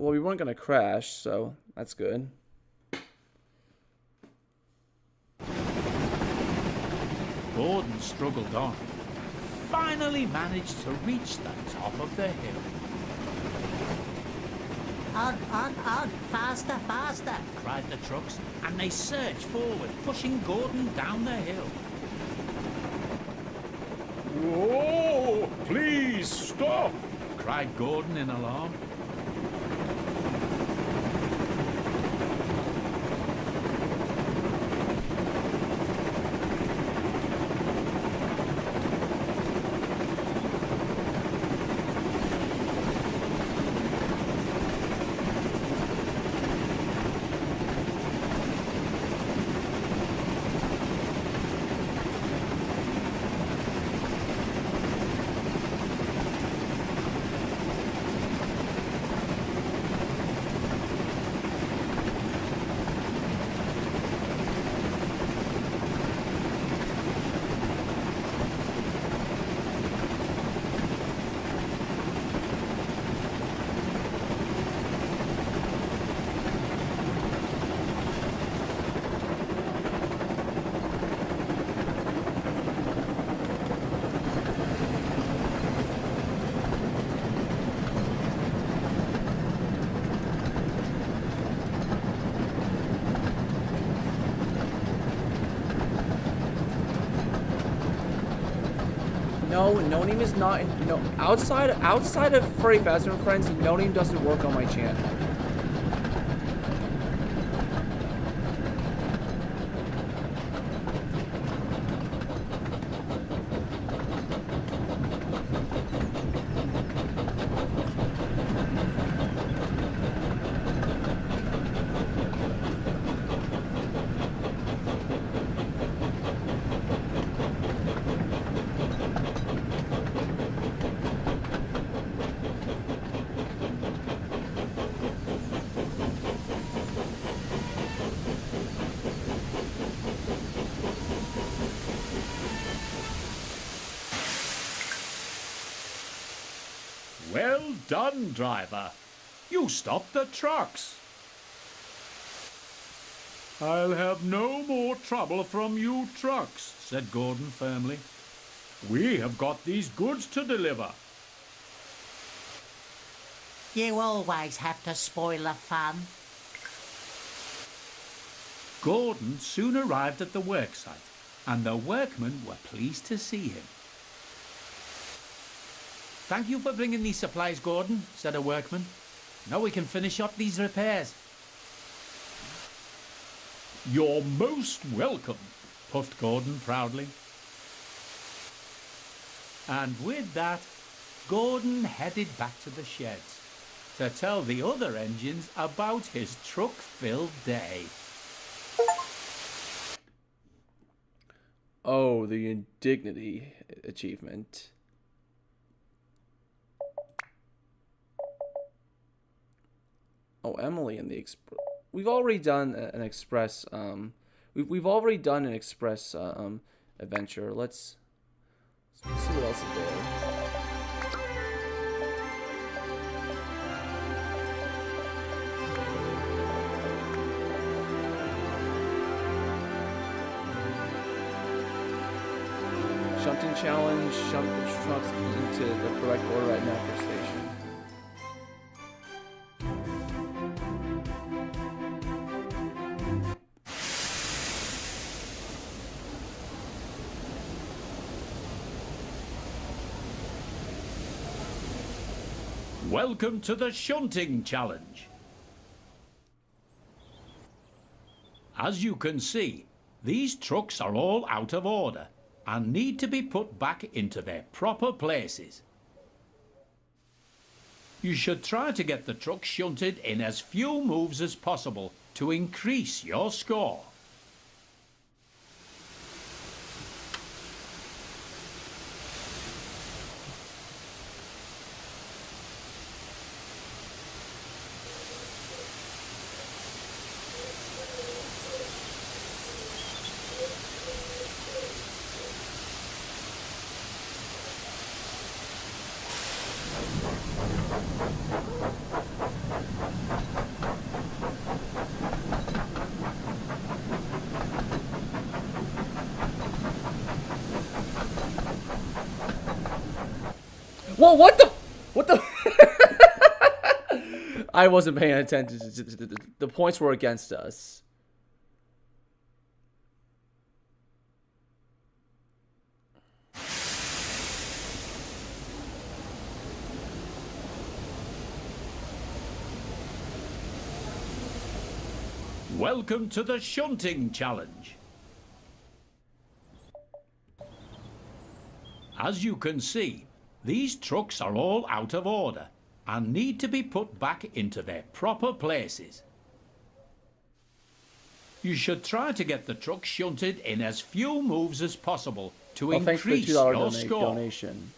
Well, we weren't going to crash, so that's good. Gordon struggled on, finally managed to reach the top of the hill. On, faster, faster! Cried the trucks, and they surged forward, pushing Gordon down the hill. Whoa! Please stop! Cried Gordon in alarm. No, no name is not. No, outside of Freddy Fazbear and Friends, no name doesn't work on my channel. Well done, driver. You stopped the trucks. I'll have no more trouble from you trucks, said Gordon firmly. We have got these goods to deliver. You always have to spoil the fun. Gordon soon arrived at the worksite, and the workmen were pleased to see him. Thank you for bringing these supplies, Gordon, said a workman. Now we can finish up these repairs. You're most welcome, Puffed Gordon proudly. And with that, Gordon headed back to the sheds to tell the other engines about his truck-filled day. Oh, the indignity achievement. Oh, Emily and the express. We've already done an express. We've already done an express adventure. Let's see what else is there. Shunting challenge. Shunt the trucks into the correct order at Netflix station. Welcome to the shunting challenge. As you can see, these trucks are all out of order and need to be put back into their proper places. You should try to get the truck shunted in as few moves as possible to increase your score. Whoa, what the? What the? I wasn't paying attention. The points were against us. Welcome to the shunting challenge. As you can see, these trucks are all out of order and need to be put back into their proper places. You should try to get the truck shunted in as few moves as possible to Well, thanks for the increase $2 your score. donation.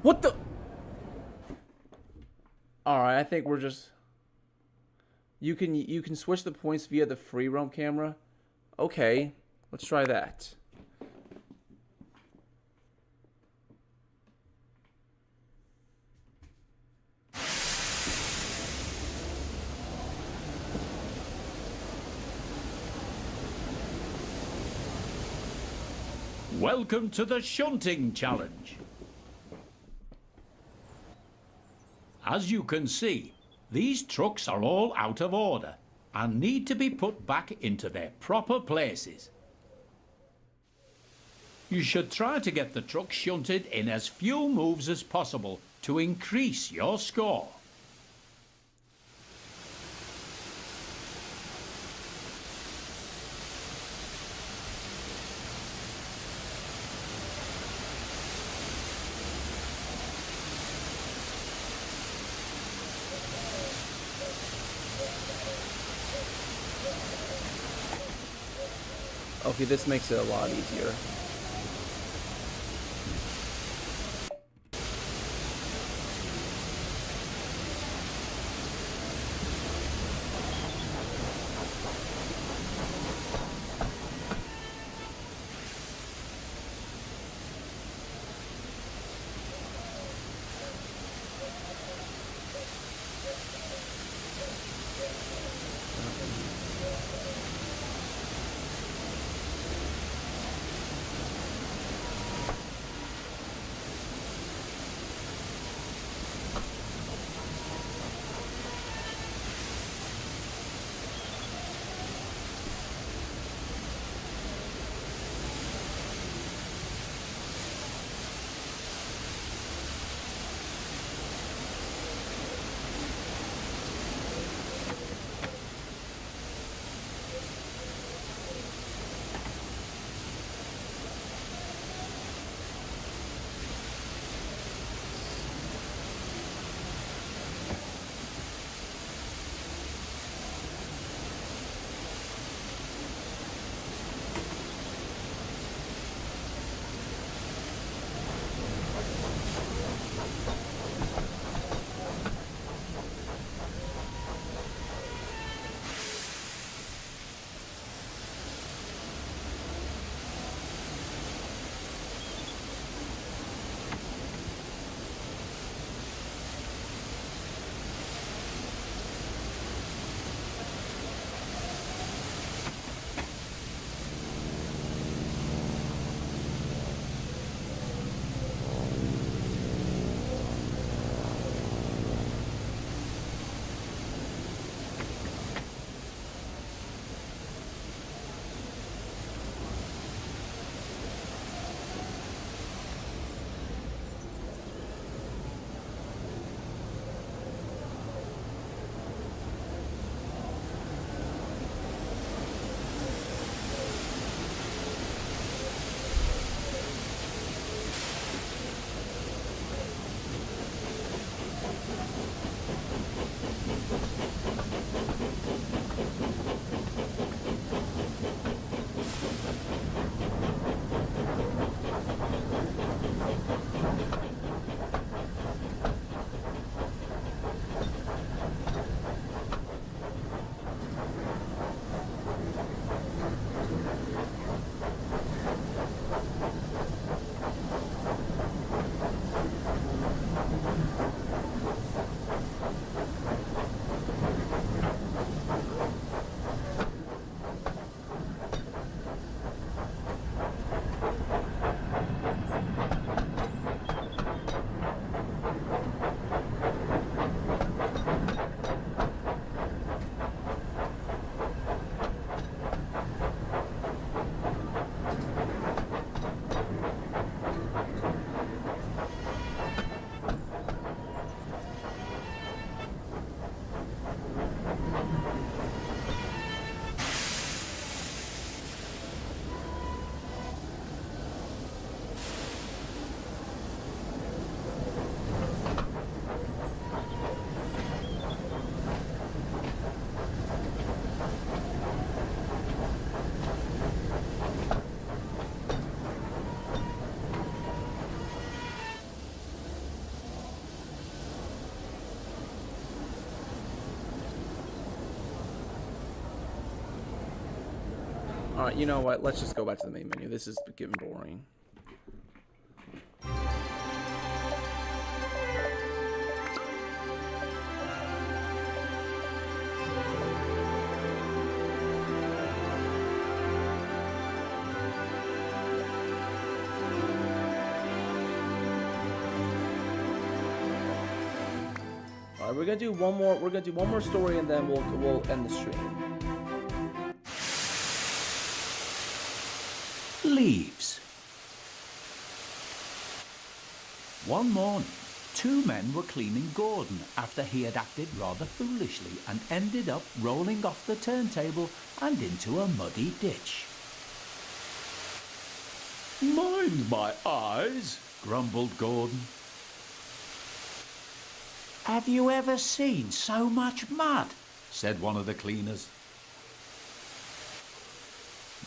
What the? Alright, I think we're just... You can switch the points via the free roam camera. Okay, let's try that. Welcome to the shunting challenge. As you can see, these trucks are all out of order and need to be put back into their proper places. You should try to get the truck shunted in as few moves as possible to increase your score. Okay, this makes it a lot easier. Alright, you know what? Let's just go back to the main menu. This is getting boring. Alright, we're gonna do one more story and then we'll end the stream. leaves. One morning, two men were cleaning Gordon after he had acted rather foolishly and ended up rolling off the turntable and into a muddy ditch. Mind my eyes, grumbled Gordon. Have you ever seen so much mud? Said one of the cleaners.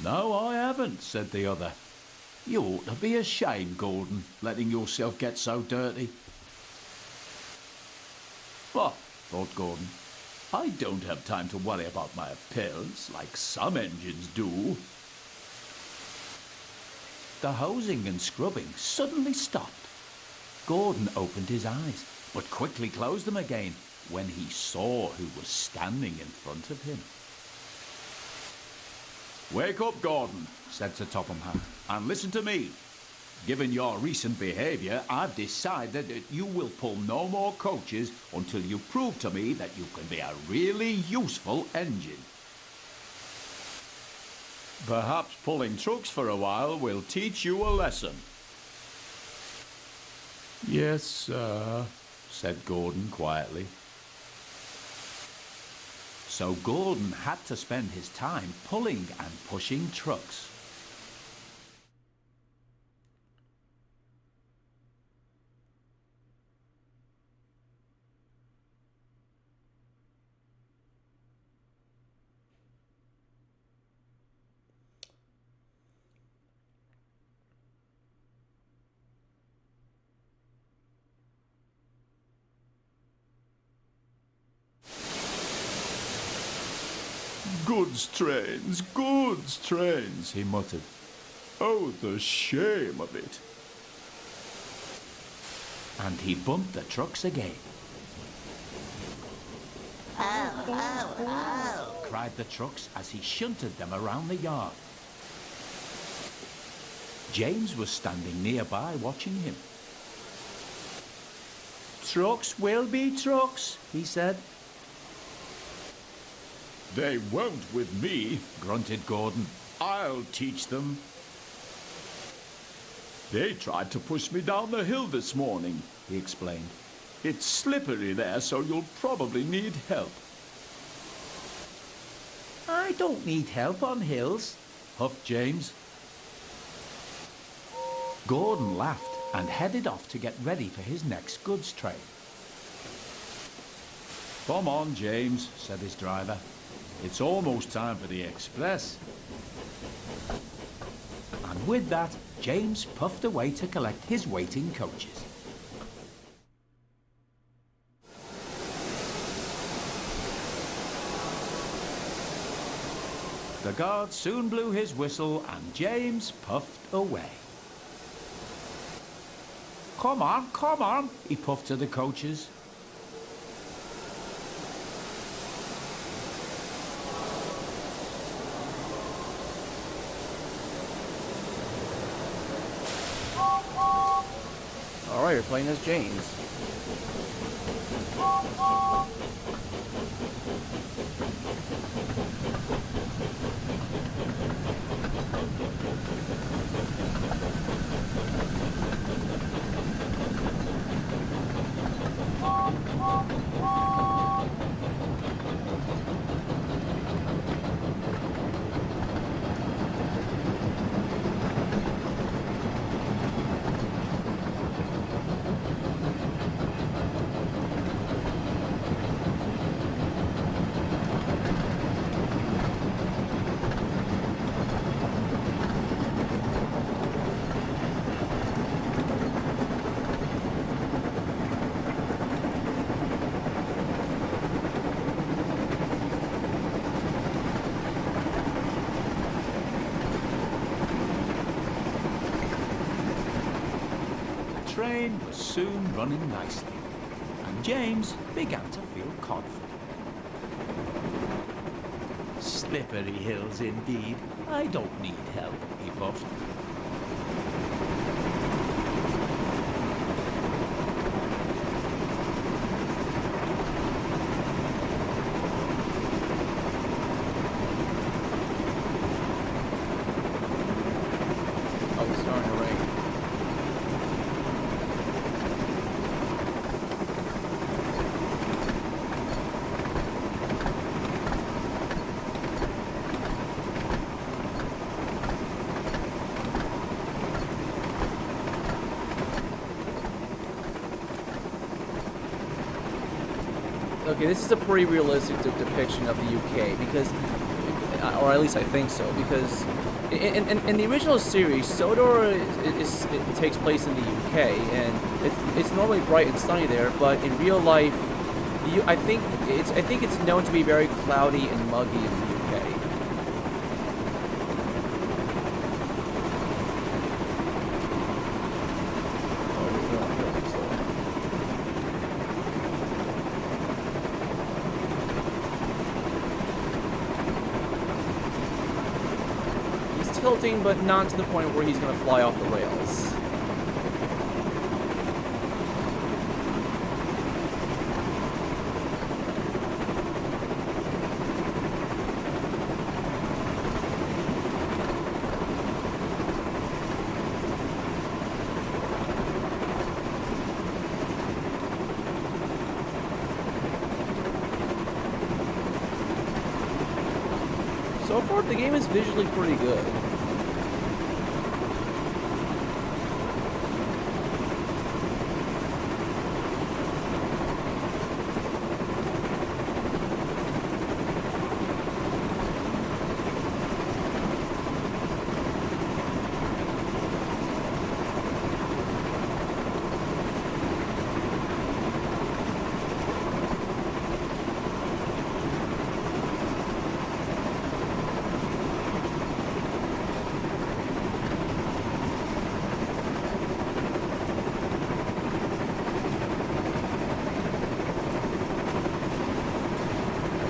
No, I haven't, said the other. You ought to be ashamed, Gordon, letting yourself get so dirty. But, thought Gordon, I don't have time to worry about my appearance like some engines do. The hosing and scrubbing suddenly stopped. Gordon opened his eyes, but quickly closed them again when he saw who was standing in front of him. Wake up, Gordon, said Sir Topham Hatt, and listen to me. Given your recent behaviour, I've decided that you will pull no more coaches until you prove to me that you can be a really useful engine. Perhaps pulling trucks for a while will teach you a lesson. Yes, sir, said Gordon quietly. So Gordon had to spend his time pulling and pushing trucks. Goods trains, he muttered. Oh, the shame of it. And he bumped the trucks again. Oh, cried the trucks as he shunted them around the yard. James was standing nearby watching him. Trucks will be trucks, he said. They won't with me, grunted Gordon. I'll teach them. They tried to push me down the hill this morning, he explained. It's slippery there, so you'll probably need help. I don't need help on hills, huffed James. Gordon laughed and headed off to get ready for his next goods train. Come on, James, said his driver. It's almost time for the express. And with that, James puffed away to collect his waiting coaches. The guard soon blew his whistle and James puffed away. Come on, he puffed to the coaches. Alright, you're playing as James. The train was soon running nicely, and James began to feel confident. Slippery hills indeed. I don't need help, he puffed. Okay, this is a pretty realistic depiction of the UK because, or at least I think so, because in the original series, Sodor it takes place in the UK, and it's normally bright and sunny there, but in real life, I think it's known to be very cloudy and muggy in the UK. Tilting, but not to the point where he's going to fly off the rails. So far, the game is visually pretty good.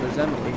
There's Emily.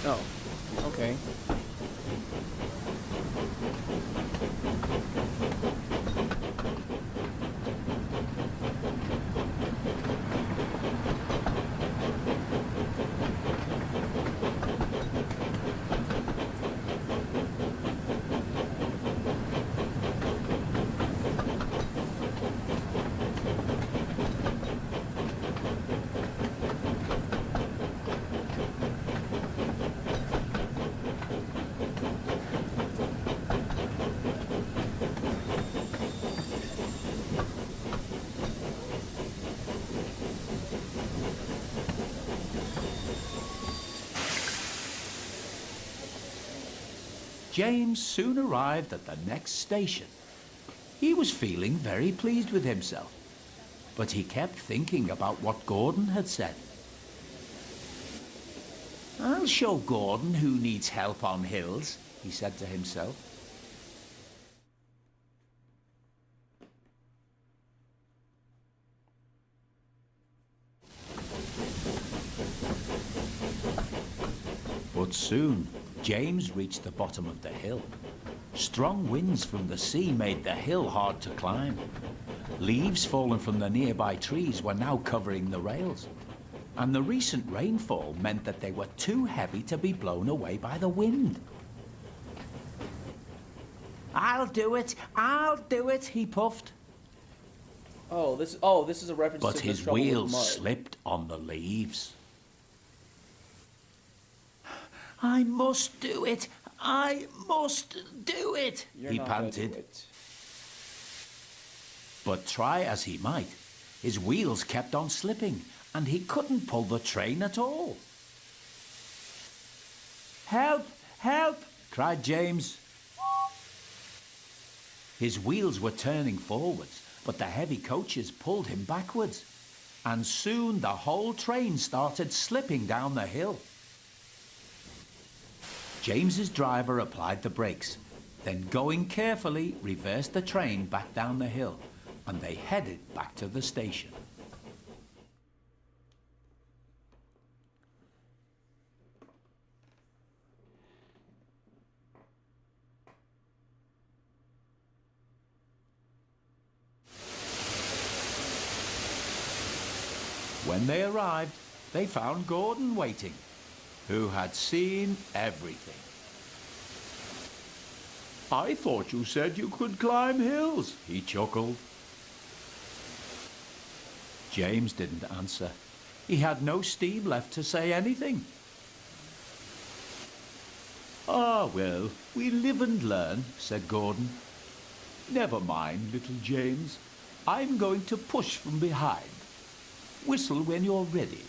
Oh, okay. James soon arrived at the next station. He was feeling very pleased with himself, but he kept thinking about what Gordon had said. "I'll show Gordon who needs help on hills," he said to himself. Soon, James reached the bottom of the hill. Strong winds from the sea made the hill hard to climb. Leaves fallen from the nearby trees were now covering the rails. And the recent rainfall meant that they were too heavy to be blown away by the wind. I'll do it, he puffed. Oh, this is a reference But to the his trouble with wheels mud. slipped on the leaves. I must do it. I must do it. You're he not gonna do panted. it. But try as he might, his wheels kept on slipping, and he couldn't pull the train at all. "Help! Help!" cried James. His wheels were turning forwards, but the heavy coaches pulled him backwards. And soon the whole train started slipping down the hill. James's driver applied the brakes, then going carefully reversed the train back down the hill, and they headed back to the station. When they arrived, they found Gordon waiting, who had seen everything. I thought you said you could climb hills, He chuckled. James didn't answer. He had no steam left to say anything. Ah, well, we live and learn, said Gordon. Never mind, little James. I'm going to push from behind. Whistle when you're ready.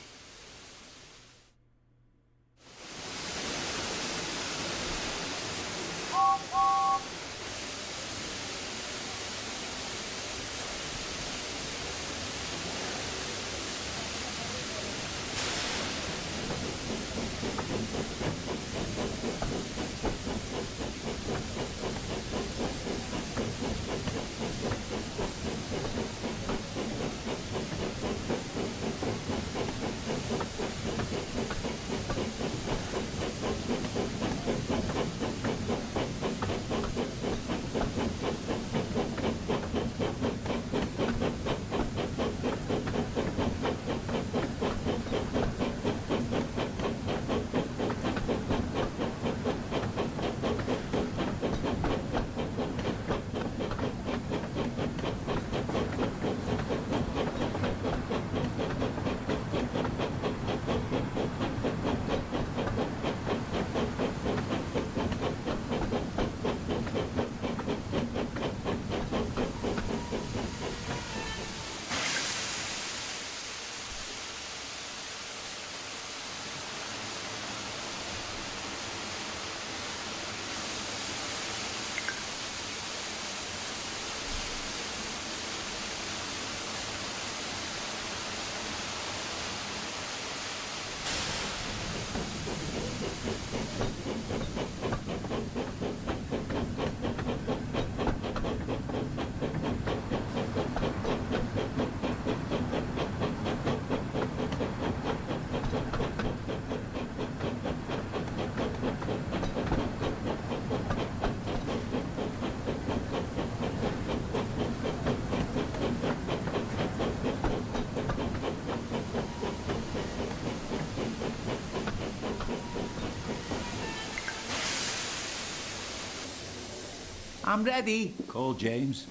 I'm ready, called James.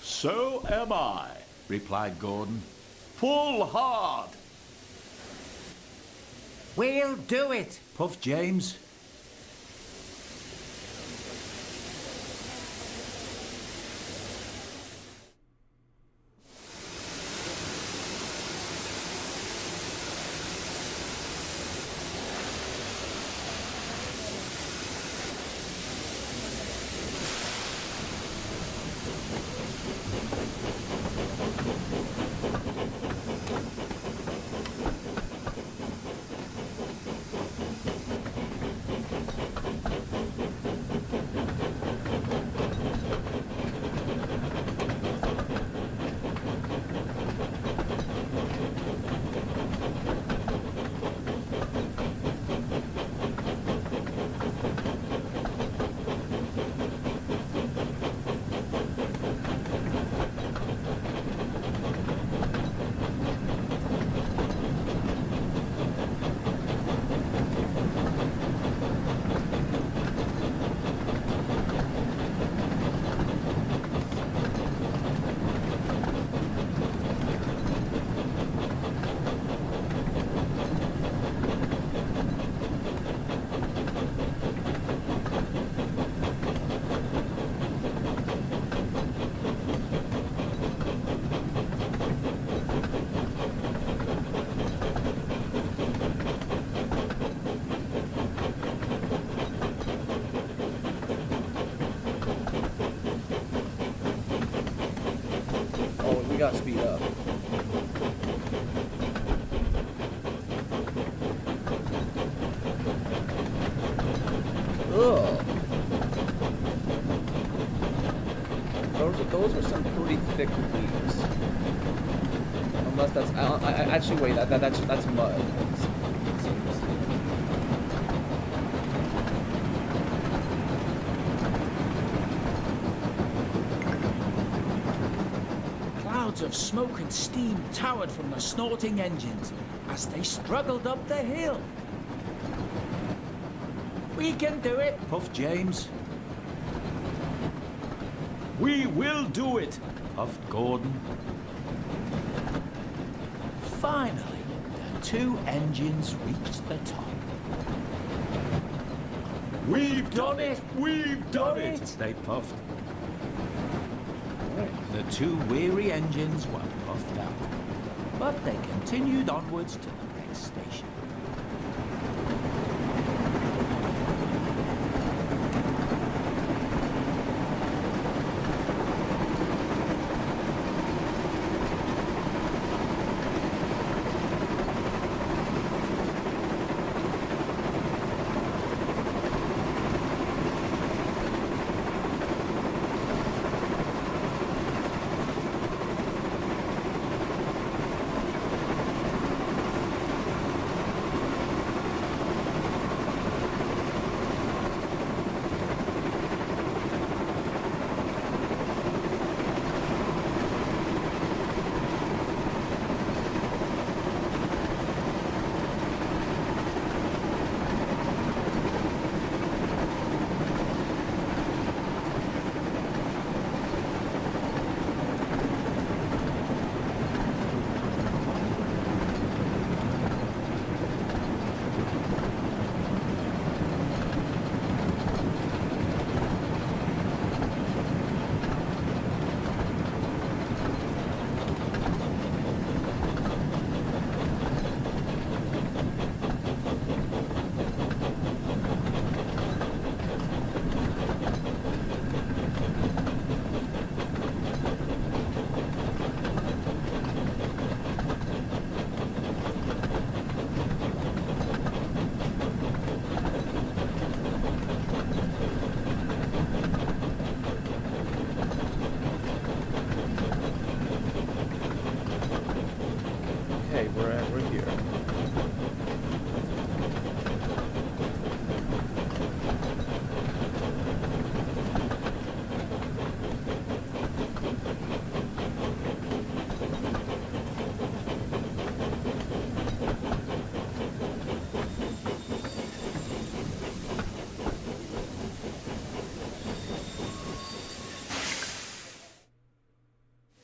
So am I, Replied Gordon. Pull hard. We'll do it. Puffed James. gotta speed up. Ugh. Those are some pretty thick leaves. Unless that's actually wait, that's mud. It seems. Clouds of smoke and steam towered from the snorting engines as they struggled up the hill. We can do it, Puffed James. We will do it, puffed Gordon. Finally, the two engines reached the top. We've done it! We've done it! They puffed. The two weary engines were puffed out, but they continued onwards to the next station. Okay, we're here.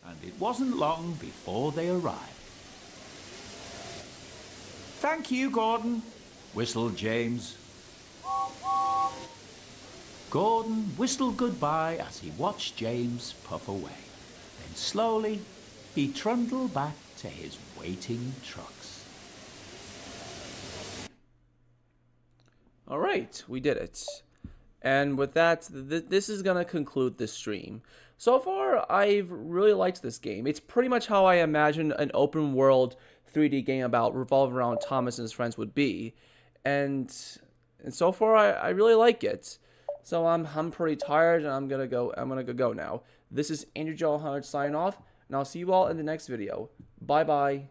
And it wasn't long before they arrived. Thank you, Gordon, whistled James. Gordon whistled goodbye as he watched James puff away. Then slowly, he trundled back to his waiting trucks. All right, we did it. And with that, this is going to conclude this stream. So far, I've really liked this game. It's pretty much how I imagined an open world 3D game about revolving around Thomas and his friends would be. And so far, I really like it. So I'm pretty tired, and I'm gonna go now. This is AndrewJohn100 signing off, and I'll see you all in the next video. Bye bye.